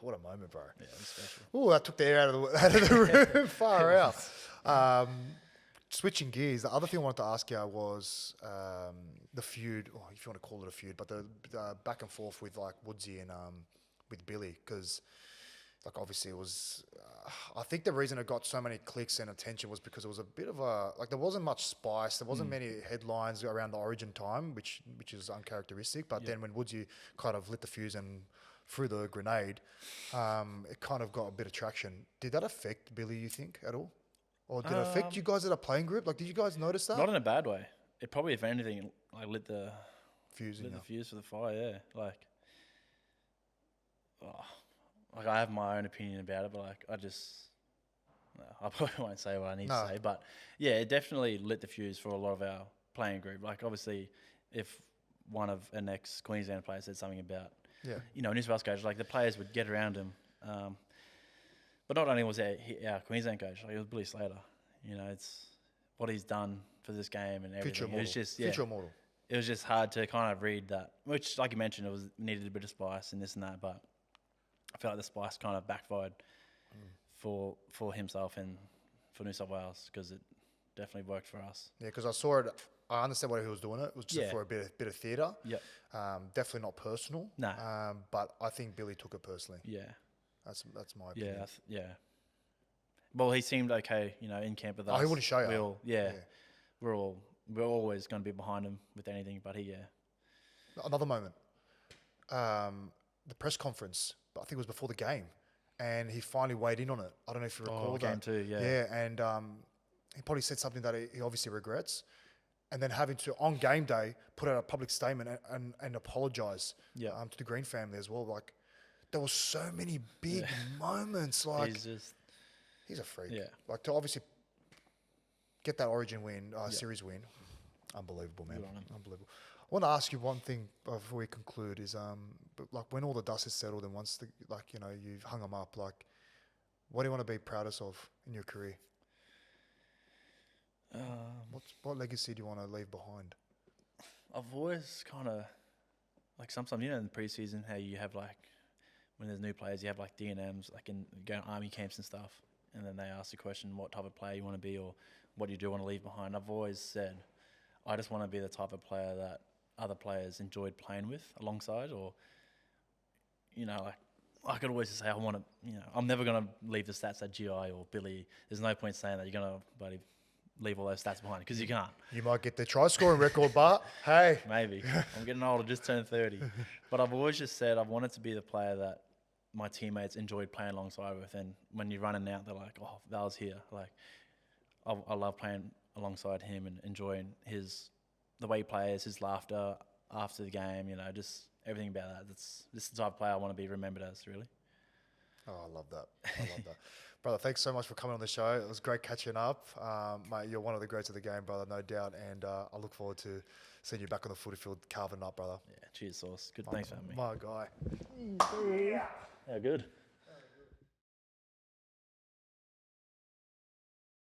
What a moment, bro. Yeah, it was special. Oh, that took the air out of the room. Far out. Switching gears, the other thing I wanted to ask you was the feud, or if you want to call it a feud, but the back and forth with like Woodsy and with Billy, because like obviously it was. I think the reason it got so many clicks and attention was because it was a bit of there wasn't much spice, there wasn't many headlines around the Origin time, which is uncharacteristic. But then when Woodsy kind of lit the fuse and threw the grenade, it kind of got a bit of traction. Did that affect Billy, you think, at all? Or did it affect you guys at a playing group? Like, did you guys notice that? Not in a bad way. It probably, if anything, like lit the fuse for the fire. Like I have my own opinion about it, but like I probably won't say what I need to say. But yeah, it definitely lit the fuse for a lot of our playing group. Like obviously, if one of an ex-Queensland player said something about New South Wales coach, like the players would get around him. But not only was our Queensland coach, like it was Billy Slater. It's what he's done for this game and everything. It was just future immortal. It was just hard to kind of read that, which, like you mentioned, it was needed a bit of spice and this and that. But I feel like the spice kind of backfired for himself and for New South Wales, because it definitely worked for us. Yeah, because I saw it. I understand why he was doing it. It was just for a bit of theatre. Yep. Definitely not personal. No. But I think Billy took it personally. Yeah. That's my opinion. Yeah. Well, he seemed okay, in camp with us. Oh, he wouldn't show you. We're all we're always going to be behind him with anything. But Another moment. The press conference, I think it was before the game, and he finally weighed in on it. I don't know if you recall that. Game 2, yeah. Yeah, and he probably said something that he obviously regrets, and then having to, on game day, put out a public statement and apologise to the Green family as well. Like, there were so many big moments. Like, he's a freak. Yeah. Like, to obviously get that Origin win, series win, unbelievable, man. Unbelievable. I want to ask you one thing before we conclude is, like, when all the dust is settled and once you've hung them up, like, what do you want to be proudest of in your career? What legacy do you want to leave behind? I've always kind of, like, sometimes, in the preseason, how you have, like, when there's new players, you have, like, D&Ms, like, going army camps and stuff, and then they ask the question, what type of player you want to be or what you do want to leave behind. I've always said, I just want to be the type of player that other players enjoyed playing with alongside, or, like, I could always just say, I want to, I'm never going to leave the stats at GI or Billy. There's no point saying that you're going to bloody leave all those stats behind, because you can't. You might get the try scoring record, but hey. Maybe. I'm getting older, just turned 30. But I've always just said I wanted to be the player that my teammates enjoyed playing alongside with, and when you're running out, they're like, oh, that was here. Like, I love playing alongside him and enjoying the way he plays, his laughter after the game, just everything about that. This is the type of player I want to be remembered as, really. Oh, I love that. Brother, thanks so much for coming on the show. It was great catching up. Mate, you're one of the greats of the game, brother, no doubt. And I look forward to seeing you back on the footy field carving up, brother. Yeah, cheers, Sauce. Good, thanks for having me. My guy. Yeah, good.